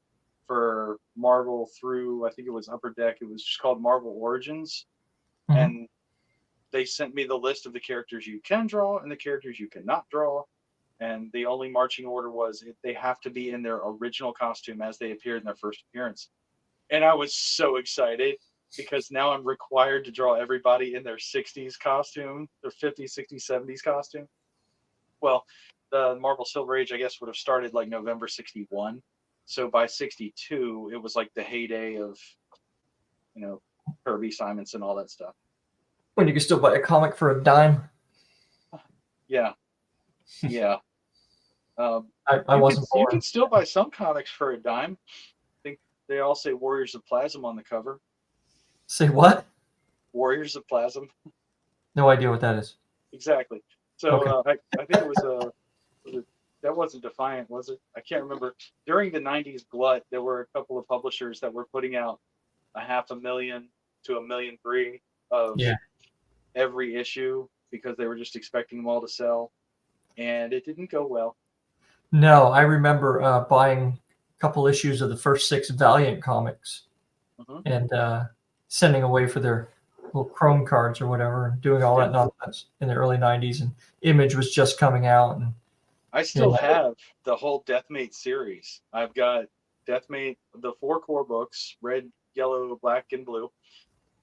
for Marvel through, I think it was Upper Deck. It was just called Marvel Origins. Mm-hmm. And they sent me the list of the characters you can draw and the characters you cannot draw. And the only marching order was they have to be in their original costume as they appeared in their first appearance. And I was so excited because now I'm required to draw everybody in their 60s costume, their 50s, 60s, 70s costume. Well, the Marvel Silver Age, I guess, would have started November 61. So by 62, it was the heyday of, Kirby, Simonson, all that stuff. When you can still buy a comic for a dime. Yeah. Yeah. I wasn't born. You can still buy some comics for a dime. I think they all say Warriors of Plasm on the cover. Say what? Warriors of Plasm. No idea what that is. Exactly. So okay. I think it was that wasn't Defiant, was it? I can't remember. During the 90s glut, there were a couple of publishers that were putting out 500,000 to 1.3 million of every issue because they were just expecting them all to sell. And it didn't go well. No, I remember buying couple issues of the first 6 Valiant comics, and sending away for their little Chrome cards or whatever, and doing all that nonsense in the early '90s. And Image was just coming out, and I still have the whole Deathmate series. I've got Deathmate, the 4 core books, red, yellow, black, and blue.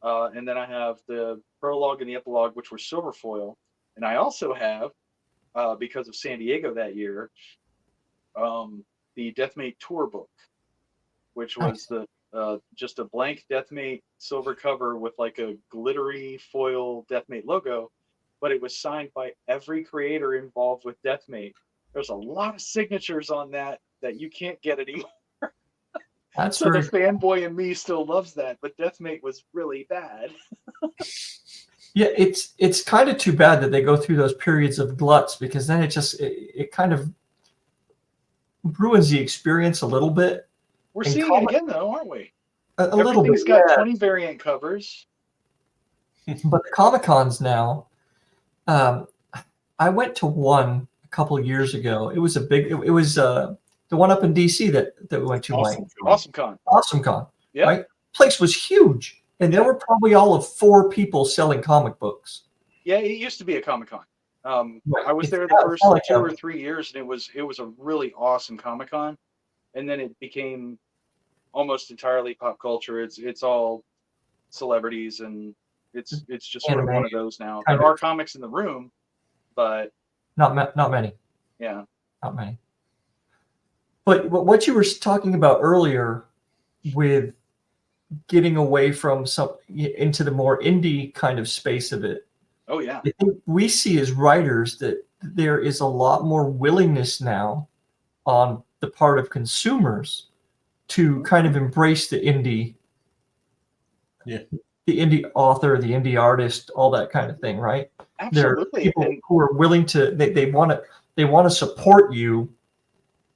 And then I have the prologue and the epilogue, which were silver foil. And I also have, because of San Diego that year, the Deathmate tour book, which was the just a blank Deathmate silver cover with like a glittery foil Deathmate logo, but it was signed by every creator involved with Deathmate. There's a lot of signatures on that you can't get anymore. That's so the fanboy in me still loves that, but Deathmate was really bad. Yeah, it's kind of too bad that they go through those periods of gluts, because then it kind of ruins the experience a little bit. We're seeing it again, though, aren't we? A little bit. Everything's got 20 variant covers. But the Comic-Cons now, I went to one a couple of years ago. It was a big. It was the one up in DC that we went to. Awesome Con. Awesome Con. Yeah. Right. Place was huge, and there were probably all of 4 people selling comic books. Yeah, it used to be a Comic-Con. Right. I was there the first 2 or 3 years, and it was a really awesome Comic-Con, and then it became almost entirely pop culture. It's all celebrities, and it's just sort of one of those now. There are comics in the room, but not many. Yeah, not many. But what you were talking about earlier with getting away from into the more indie kind of space of it. Oh yeah. I think we see as writers that there is a lot more willingness now on the part of consumers to kind of embrace the indie, the indie author, the indie artist, all that kind of thing, right? Absolutely. There are people who are willing to they want to support you,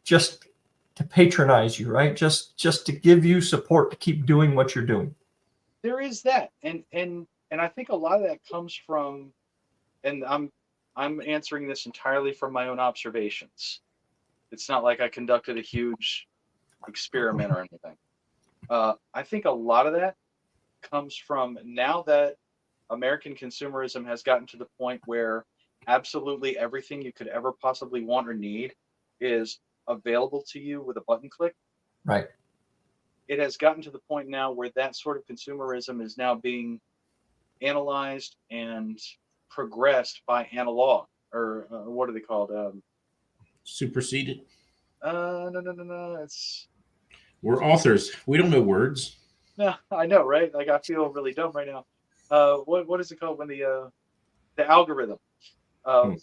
just to patronize you, right? Just to give you support to keep doing what you're doing. There is that, and I think a lot of that comes from, and I'm answering this entirely from my own observations. It's not like I conducted a huge experiment or anything. I think a lot of that comes from now that American consumerism has gotten to the point where absolutely everything you could ever possibly want or need is available to you with a button click. Right. It has gotten to the point now where that sort of consumerism is now being analyzed and progressed by analog, or what are they called? Superseded. No. We're authors. We don't know words. No, I know, right? Like I feel really dumb right now. What is it called when the algorithm?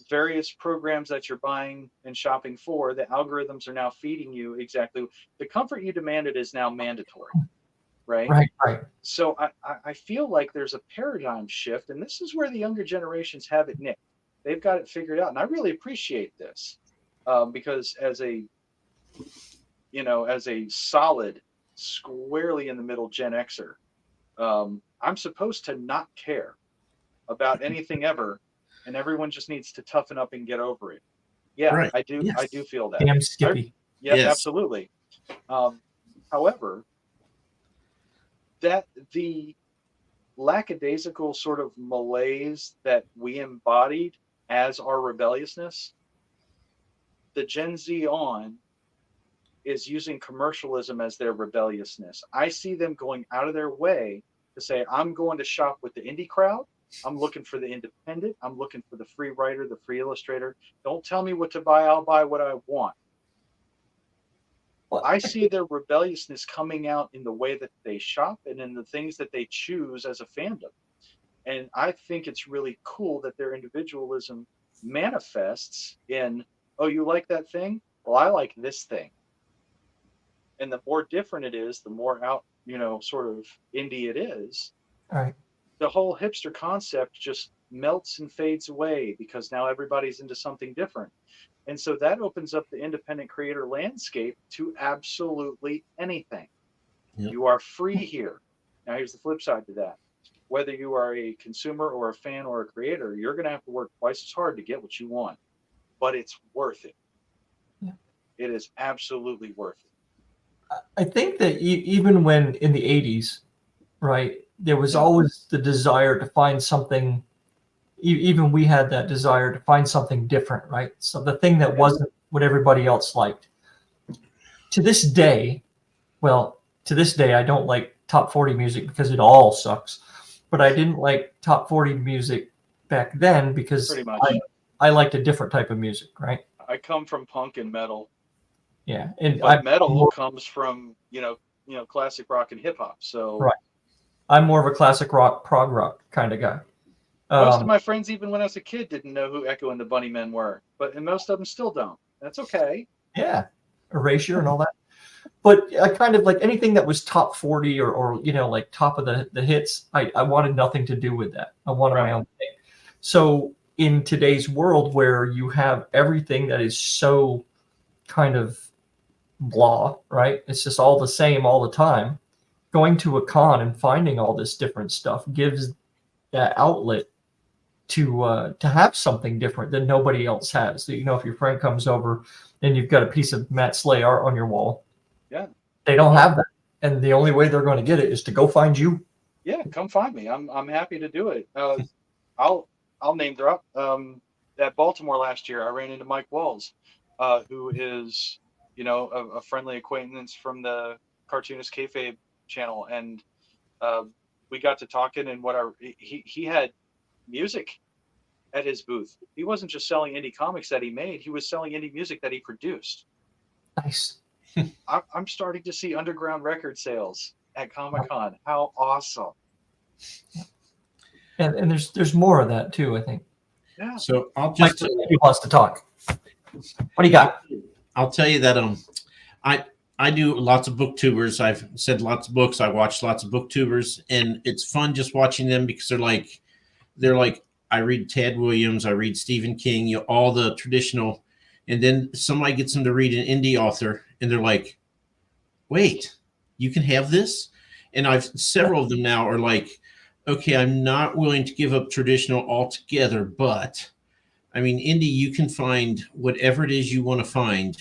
Various programs that you're buying and shopping for, the algorithms are now feeding you exactly the comfort you demanded is now mandatory, right? Right. So I feel like there's a paradigm shift, and this is where the younger generations have it nicked. They've got it figured out, and I really appreciate this because as a solid, squarely in the middle Gen Xer, I'm supposed to not care about anything ever. And everyone just needs to toughen up and get over it. Yeah, right. I do. Yes. I do feel that. Damn Skippy. Yes, absolutely. However, that the lackadaisical sort of malaise that we embodied as our rebelliousness, the Gen Z on is using commercialism as their rebelliousness. I see them going out of their way to say, I'm going to shop with the indie crowd. I'm looking for the independent. I'm looking for the free writer, the free illustrator. Don't tell me what to buy. I'll buy what I want. Well, I see their rebelliousness coming out in the way that they shop and in the things that they choose as a fandom. And I think it's really cool that their individualism manifests in, oh, you like that thing? Well, I like this thing. And the more different it is, the more out, sort of indie it is. All right. The whole hipster concept just melts and fades away because now everybody's into something different. And so that opens up the independent creator landscape to absolutely anything. Yep. You are free here. Now here's the flip side to that. Whether you are a consumer or a fan or a creator, you're going to have to work twice as hard to get what you want, but it's worth it. Yeah. It is absolutely worth it. I think that even when in the 80s, right, there was always the desire to find something. Even we had that desire to find something different, right? So the thing that wasn't what everybody else liked. To this day, I don't like top 40 music because it all sucks. But I didn't like top 40 music back then because Pretty much. I liked a different type of music, right? I come from punk and metal. Yeah, but metal comes from classic rock and hip hop. So right. I'm more of a classic rock, prog rock kind of guy. Most of my friends, even when I was a kid, didn't know who Echo and the Bunnymen were, and most of them still don't. That's okay. Yeah, Erasure and all that. But I kind of like anything that was top 40 or like top of the hits. I wanted nothing to do with that. I wanted my own thing. So in today's world where you have everything that is so kind of blah, right? It's just all the same all the time. Going to a con and finding all this different stuff gives that outlet to have something different that nobody else has. So, if your friend comes over and you've got a piece of Matt Slay art on your wall, they don't have that, and the only way they're going to get it is to go find you. Yeah, come find me. I'm happy to do it. I'll name drop. At Baltimore last year, I ran into Mike Walls, who is a friendly acquaintance from the Cartoonist Kayfabe channel, and we got to talking. And he had music at his booth. He wasn't just selling indie comics that he made; he was selling indie music that he produced. Nice. I'm starting to see underground record sales at Comic-Con. How awesome! And there's more of that too, I think. Yeah. So I'll just he wants to talk. What do you got? I'll tell you that I do lots of booktubers. I've said lots of books. I watch lots of booktubers, and it's fun just watching them because they're like I read Tad Williams, I read Stephen King, all the traditional, and then somebody gets them to read an indie author, and they're like, "Wait, you can have this?" And several of them now are like, "Okay, I'm not willing to give up traditional altogether, but I mean, indie, you can find whatever it is you want to find.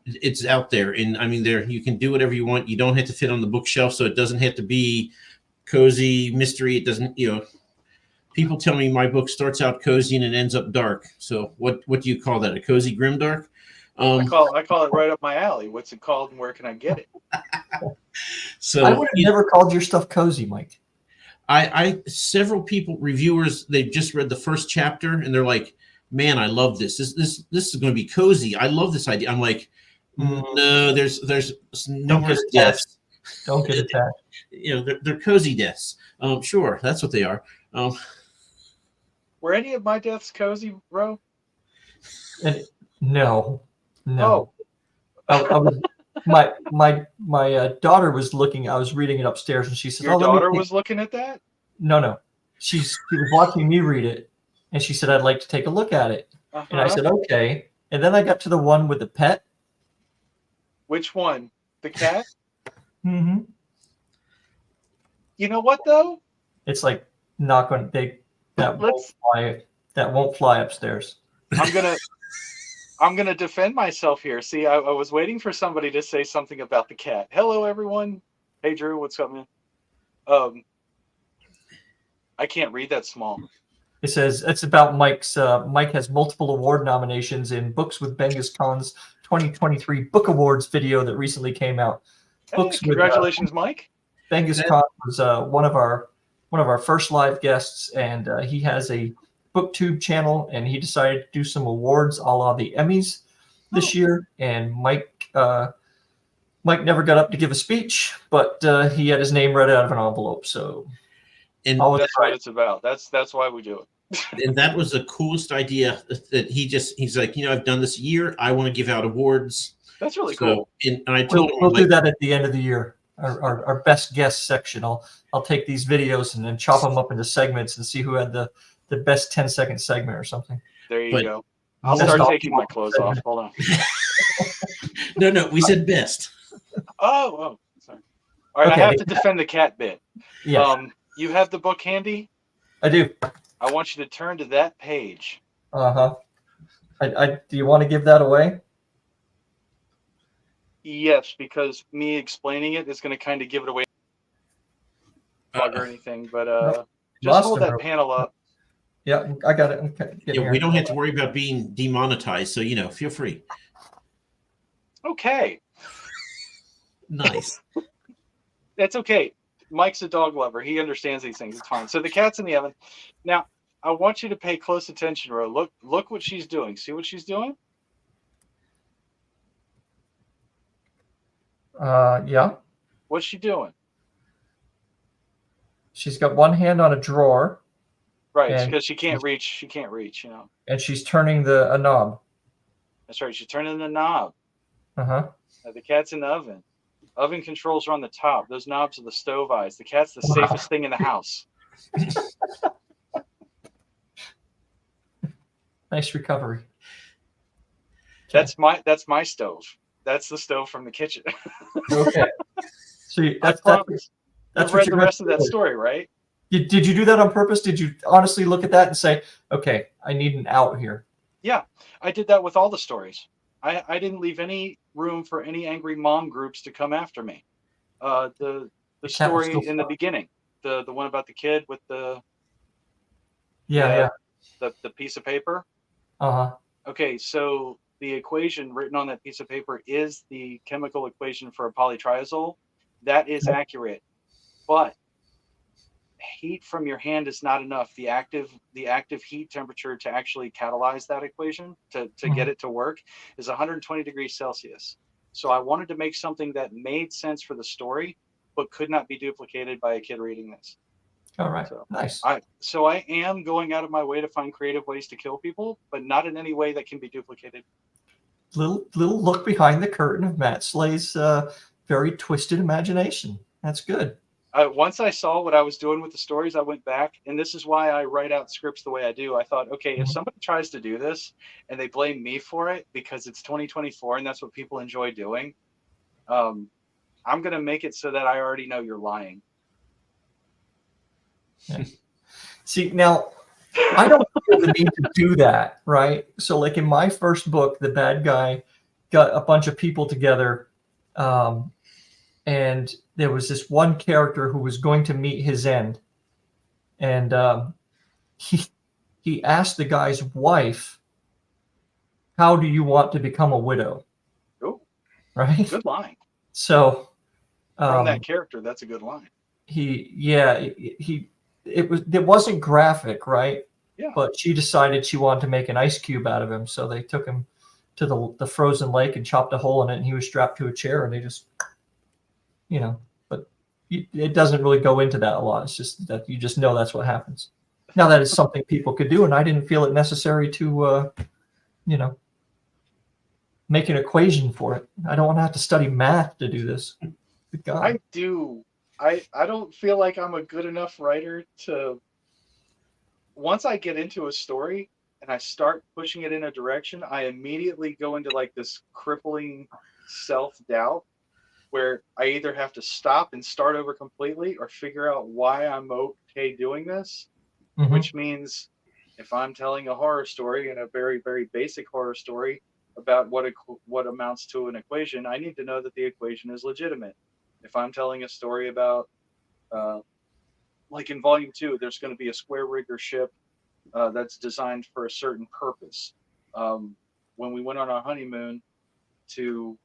It's out there, and I mean, you can do whatever you want. You don't have to fit on the bookshelf, so it doesn't have to be cozy mystery. It doesn't, People tell me my book starts out cozy and it ends up dark. So what do you call that? A cozy grimdark? I call it right up my alley. What's it called, and where can I get it? So I would have never called your stuff cozy, Mike. I several reviewers, they've just read the first chapter and they're like, "Man, I love this. This is going to be cozy. I love this idea." I'm like, "No, there's numerous deaths. Don't get attached. They're cozy deaths. Sure, that's what they are." Were any of my deaths cozy, bro? No. Oh. I was, my daughter was looking. I was reading it upstairs, and she said, "Your daughter was looking at that?" No. She was watching me read it, and she said, "I'd like to take a look at it." Uh-huh. And I said, "Okay." And then I got to the one with the pet. Which one? The cat? Mm-hmm. You know what though? It's like not going to that won't fly upstairs. I'm gonna defend myself here. See, I was waiting for somebody to say something about the cat. Hello, everyone. Hey, Drew, what's up, man? I can't read that small. It says it's about Mike's. Mike has multiple award nominations in Books with Bengus Khan's 2023 Book Awards video that recently came out. Hey, congratulations, Mike. Bengus Khan was one of our first live guests, and he has a BookTube channel, and he decided to do some awards a la the Emmys this year. And Mike never got up to give a speech, but he had his name read out of an envelope. So, and that's what it's about. That's why we do it. And that was the coolest idea. That he's like, I've done this a year. I want to give out awards. That's really cool. And I told him we'll do that at the end of the year. Our best guest section. I'll take these videos and then chop them up into segments and see who had the best 10-second segment or something. There you go. I'll start taking my clothes off. Hold on. No, we said best. Oh, sorry. All right, okay, I have to defend the cat bit. Yeah. You have the book handy? I do. I want you to turn to that page. Uh-huh. Do you want to give that away? Yes, because me explaining it is going to kind of give it away or anything, but just hold that panel up. Yeah, I got it. Okay. Yeah, we don't have to worry about being demonetized, so feel free. Okay. Nice. That's okay. Mike's a dog lover. He understands these things. It's fine. So the cat's in the oven. Now, I want you to pay close attention, Ro. Look what she's doing. See what she's doing? Yeah. What's she doing? She's got one hand on a drawer. Right, because she can't reach. She can't reach, And she's turning a knob. That's right. She's turning the knob. Uh-huh. The cat's in the oven. Oven controls are on the top. Those knobs are the stove eyes. The cat's the safest thing in the house. Nice recovery. That's my stove. That's the stove from the kitchen. Okay. So that's I've read the rest of that story, right? Did you do that on purpose? Did you honestly look at that and say, okay, I need an out here? Yeah, I did that with all the stories. I didn't leave any room for any angry mom groups to come after me. The story in the beginning, the one about the kid with the piece of paper. Uh-huh. Okay, so the equation written on that piece of paper is the chemical equation for a polytriazole. That is accurate, but heat from your hand is not enough. The active heat temperature to actually catalyze that equation to get it to work is 120 degrees Celsius. So I wanted to make something that made sense for the story, but could not be duplicated by a kid reading this. All right. So, nice. I am going out of my way to find creative ways to kill people, but not in any way that can be duplicated. Little look behind the curtain of Matt Slay's very twisted imagination. That's good. Once I saw what I was doing with the stories, I went back, and this is why I write out scripts the way I do. I thought, okay, if somebody tries to do this and they blame me for it because it's 2024 and that's what people enjoy doing, I'm going to make it so that I already know you're lying. Yeah. See, now, I don't feel the need to do that, right? So, like in my first book, the bad guy got a bunch of people together, and there was this one character who was going to meet his end, and he asked the guy's wife, "How do you want to become a widow?" Oh, right? Good line. So, from that character, that's a good line. It wasn't graphic, right? Yeah. But she decided she wanted to make an ice cube out of him, so they took him to the frozen lake and chopped a hole in it, and he was strapped to a chair, and they just, but it doesn't really go into that a lot. It's just that you just know that's what happens. Now, that is something people could do, and I didn't feel it necessary to, make an equation for it. I don't want to have to study math to do this. Good God. I do. I don't feel like I'm a good enough writer to, once I get into a story and I start pushing it in a direction, I immediately go into like this crippling self-doubt where I either have to stop and start over completely or figure out why I'm okay doing this, which means if I'm telling a horror story and a very, very basic horror story about what amounts to an equation, I need to know that the equation is legitimate. If I'm telling a story about, like in Volume 2, there's going to be a square rigger ship that's designed for a certain purpose. When we went on our honeymoon to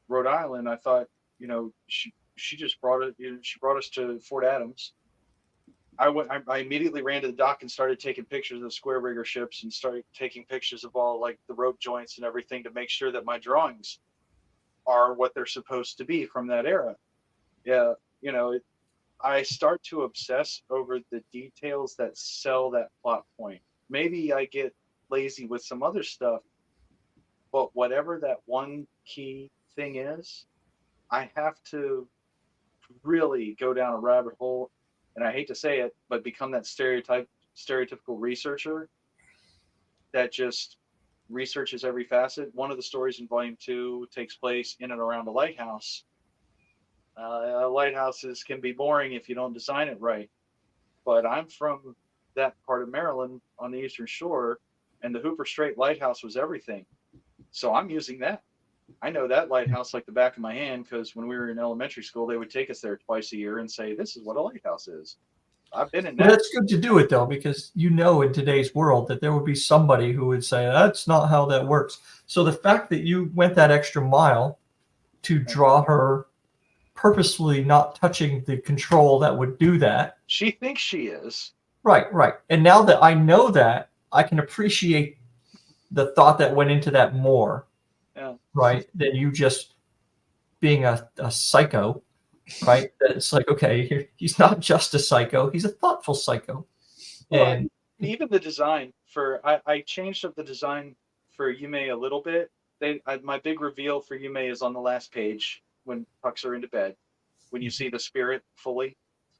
Rhode Island, I thought, she just brought it. She brought us to Fort Adams. I immediately ran to the dock and started taking pictures of square rigger ships and started taking pictures of all like the rope joints and everything to make sure that my drawings are what they're supposed to be from that era. Yeah, I start to obsess over the details that sell that plot point. Maybe I get lazy with some other stuff, but whatever that one key thing is, I have to really go down a rabbit hole, and I hate to say it, but become that stereotypical researcher that just researches every facet. One of the stories in Volume 2 takes place in and around a lighthouse. Lighthouses can be boring if you don't design it right, but I'm from that part of Maryland on the Eastern Shore, and the Hooper Strait Lighthouse was everything. So I'm using that. I know that lighthouse like the back of my hand, because when we were in elementary school, they would take us there twice a year and say, "This is what a lighthouse is." I've been in that. But it's good to do it though, because in today's world that there would be somebody who would say that's not how that works. So the fact that you went that extra mile to draw her purposefully not touching the control that would do that. She thinks she is. Right. And now that I know that, I can appreciate the thought that went into that more. Yeah. Right. Than you just being a psycho. Right. That it's like, okay, he's not just a psycho, he's a thoughtful psycho. And even the design I changed up the design for Yume a little bit. My big reveal for Yume is on the last page when pucks are into bed, when you see the spirit fully.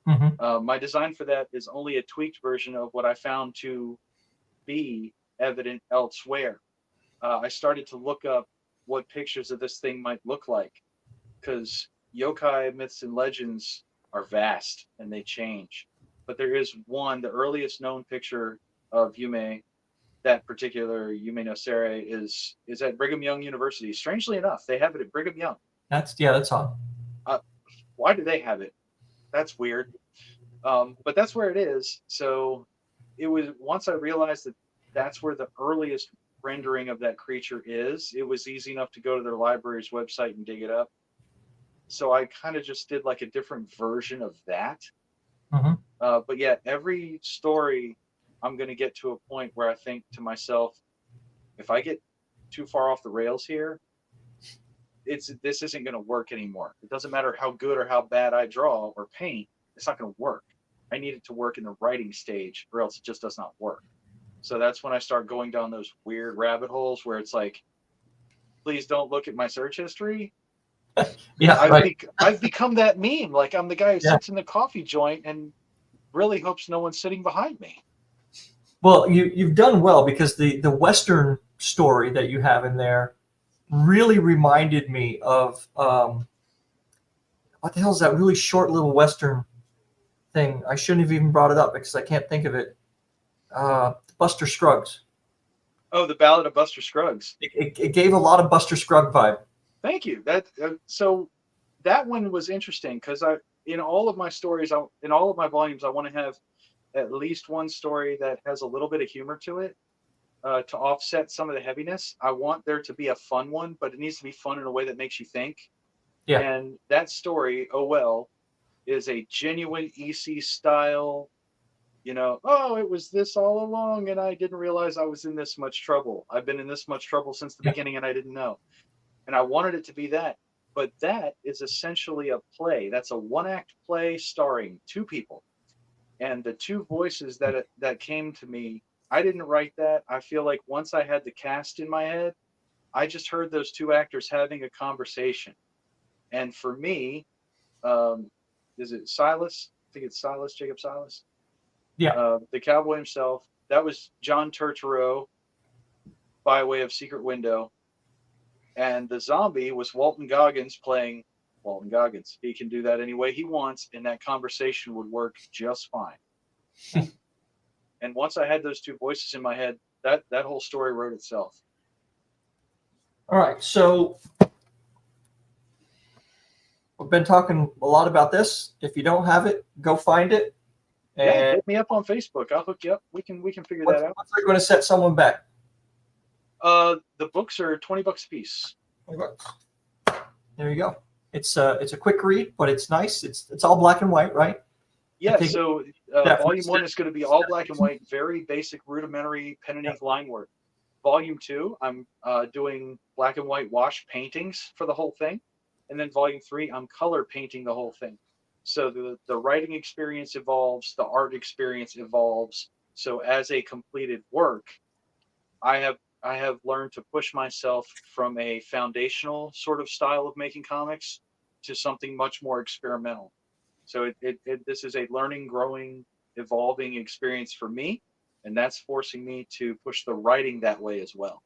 Mm-hmm. My design for that is only a tweaked version of what I found to be evident elsewhere. I started to look up what pictures of this thing might look like, because yokai myths and legends are vast and they change. But there is one, the earliest known picture of Yume, that particular Yume no Sere, is at Brigham Young University. Strangely enough, they have it at Brigham Young. That's odd. Why do they have it? That's weird. But that's where it is. So it was, once I realized that that's where the earliest rendering of that creature is, it was easy enough to go to their library's website and dig it up. So I kind of just did like a different version of that. Mm-hmm. But yeah, every story I'm going to get to a point where I think to myself, if I get too far off the rails here, this isn't going to work anymore. It doesn't matter how good or how bad I draw or paint, it's not going to work. I need it to work in the writing stage, or else it just does not work. So that's when I start going down those weird rabbit holes where it's like, please don't look at my search history. Yeah, I've become that meme. Like, I'm the guy who sits in the coffee joint and really hopes no one's sitting behind me. Well, you've done well, because the Western story that you have in there really reminded me of what the hell is that really short little Western thing? I shouldn't have even brought it up because I can't think of it. Buster Scruggs. Oh, the Ballad of Buster Scruggs. It gave a lot of Buster Scruggs vibe. Thank you. So that one was interesting, because in all of my stories, in all of my volumes, I want to have at least one story that has a little bit of humor to it, to offset some of the heaviness. I want there to be a fun one, but it needs to be fun in a way that makes you think. Yeah. And that story, Oh Well, is a genuine EC style, oh, it was this all along and I didn't realize I was in this much trouble. I've been in this much trouble since the beginning and I didn't know. And I wanted it to be that. But that is essentially a play. That's a one-act play starring two people. And the two voices that came to me, I didn't write that. I feel like once I had the cast in my head, I just heard those two actors having a conversation. And for me, is it Silas? I think it's Silas, Jacob Silas. Yeah. The cowboy himself. That was John Turturro by way of Secret Window. And the zombie was Walton Goggins playing Walton Goggins. He can do that any way he wants, and that conversation would work just fine. And once I had those two voices in my head, that whole story wrote itself. All right, so we've been talking a lot about this. If you don't have it, go find it. And hit me up on Facebook. I'll hook you up. We can figure that out. What's going to set someone back? The books are $20 a piece. $20. There you go. It's a quick read, but it's nice. It's all black and white, right? Yeah. So volume 1 is going to be all black and white, very basic, rudimentary pen and ink line work. Volume 2, I'm doing black and white wash paintings for the whole thing, and then volume 3, I'm color painting the whole thing. So the writing experience evolves, the art experience evolves. So as a completed work, I have learned to push myself from a foundational sort of style of making comics to something much more experimental. So this is a learning, growing, evolving experience for me, and that's forcing me to push the writing that way as well.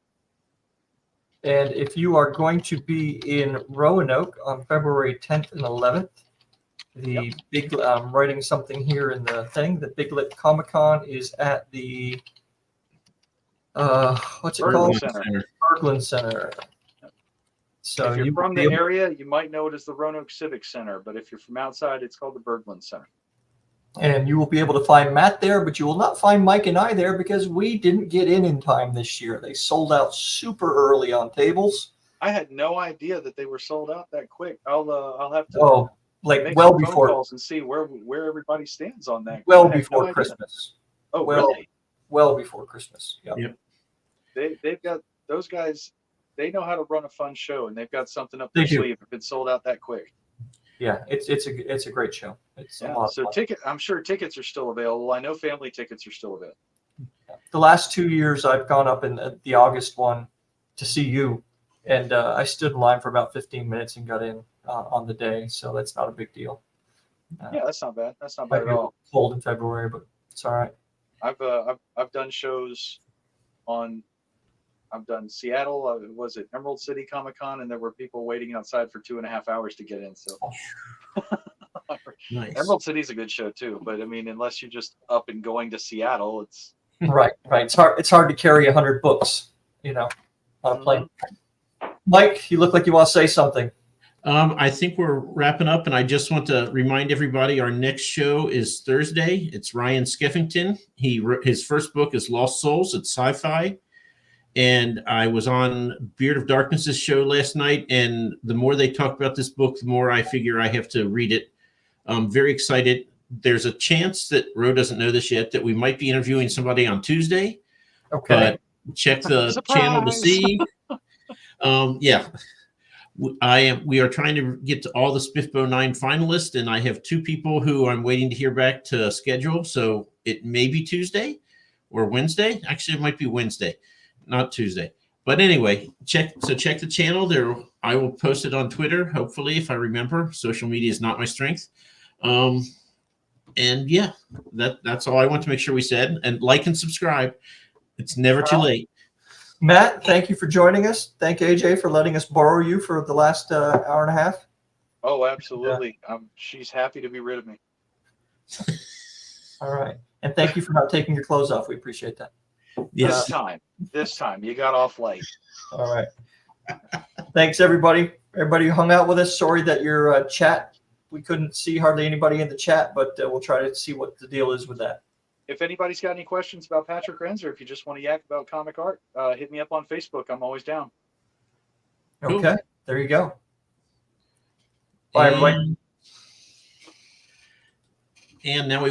And if you are going to be in Roanoke on February 10th and 11th, the big writing something here in the thing. The Big Lit Comic Con is at the what's it called? Center. Berglund Center. So if you're you from the area, you might know it as the Roanoke Civic Center, but if you're from outside, it's called the Berglund Center. And you will be able to find Matt there, but you will not find Mike and I there because we didn't get in time this year. They sold out super early on tables. I had no idea that they were sold out that quick. I'll have to make well some before phone calls and see where everybody stands on that. Well before Christmas. Oh, really? Well before Christmas. Yep. They've got those guys. They know how to run a fun show, and they've got something up their sleeve if it's sold out that quick. Yeah, it's a great show. It's a lot of fun. I'm sure tickets are still available. I know family tickets are still available. The last 2 years, I've gone up in the August one to see you, and I stood in line for about 15 minutes and got in on the day, so that's not a big deal. Yeah, that's not bad. That's not bad at all. Cold in February, but it's all right. I've done shows on. I've done Seattle. Was it Emerald City Comic Con, and there were people waiting outside for 2.5 hours to get in. So, nice. Emerald City's a good show too. But I mean, unless you're just up and going to Seattle, it's right. It's hard to carry 100 books, on a plane. Mike, you look like you want to say something. I think we're wrapping up, and I just want to remind everybody our next show is Thursday. It's Ryan Skeffington. His first book is Lost Souls. It's sci-fi. And I was on Beard of Darkness's show last night, and the more they talk about this book, the more I figure I have to read it. I'm very excited. There's a chance that Ro doesn't know this yet, that we might be interviewing somebody on Tuesday. Okay. But check the channel to see. Yeah. We are trying to get to all the SPIFBO 9 finalists, and I have 2 people who I'm waiting to hear back to schedule. So it may be Tuesday or Wednesday. Actually, it might be Wednesday, not Tuesday. But anyway, check the channel there. I will post it on Twitter, hopefully, if I remember. Social media is not my strength. And yeah, that's all I want to make sure we said. And like and subscribe. It's never too late. Matt, thank you for joining us. Thank AJ for letting us borrow you for the last hour and a half. Oh, absolutely. She's happy to be rid of me. All right. And thank you for not taking your clothes off. We appreciate that. Yes. This time you got off light. All right. Thanks, everybody. Everybody who hung out with us. Sorry that your chat, we couldn't see hardly anybody in the chat, but we'll try to see what the deal is with that. If anybody's got any questions about Patrick Renz, or if you just want to yak about comic art, hit me up on Facebook. I'm always down. Okay. Cool. There you go. Bye, everybody. And now we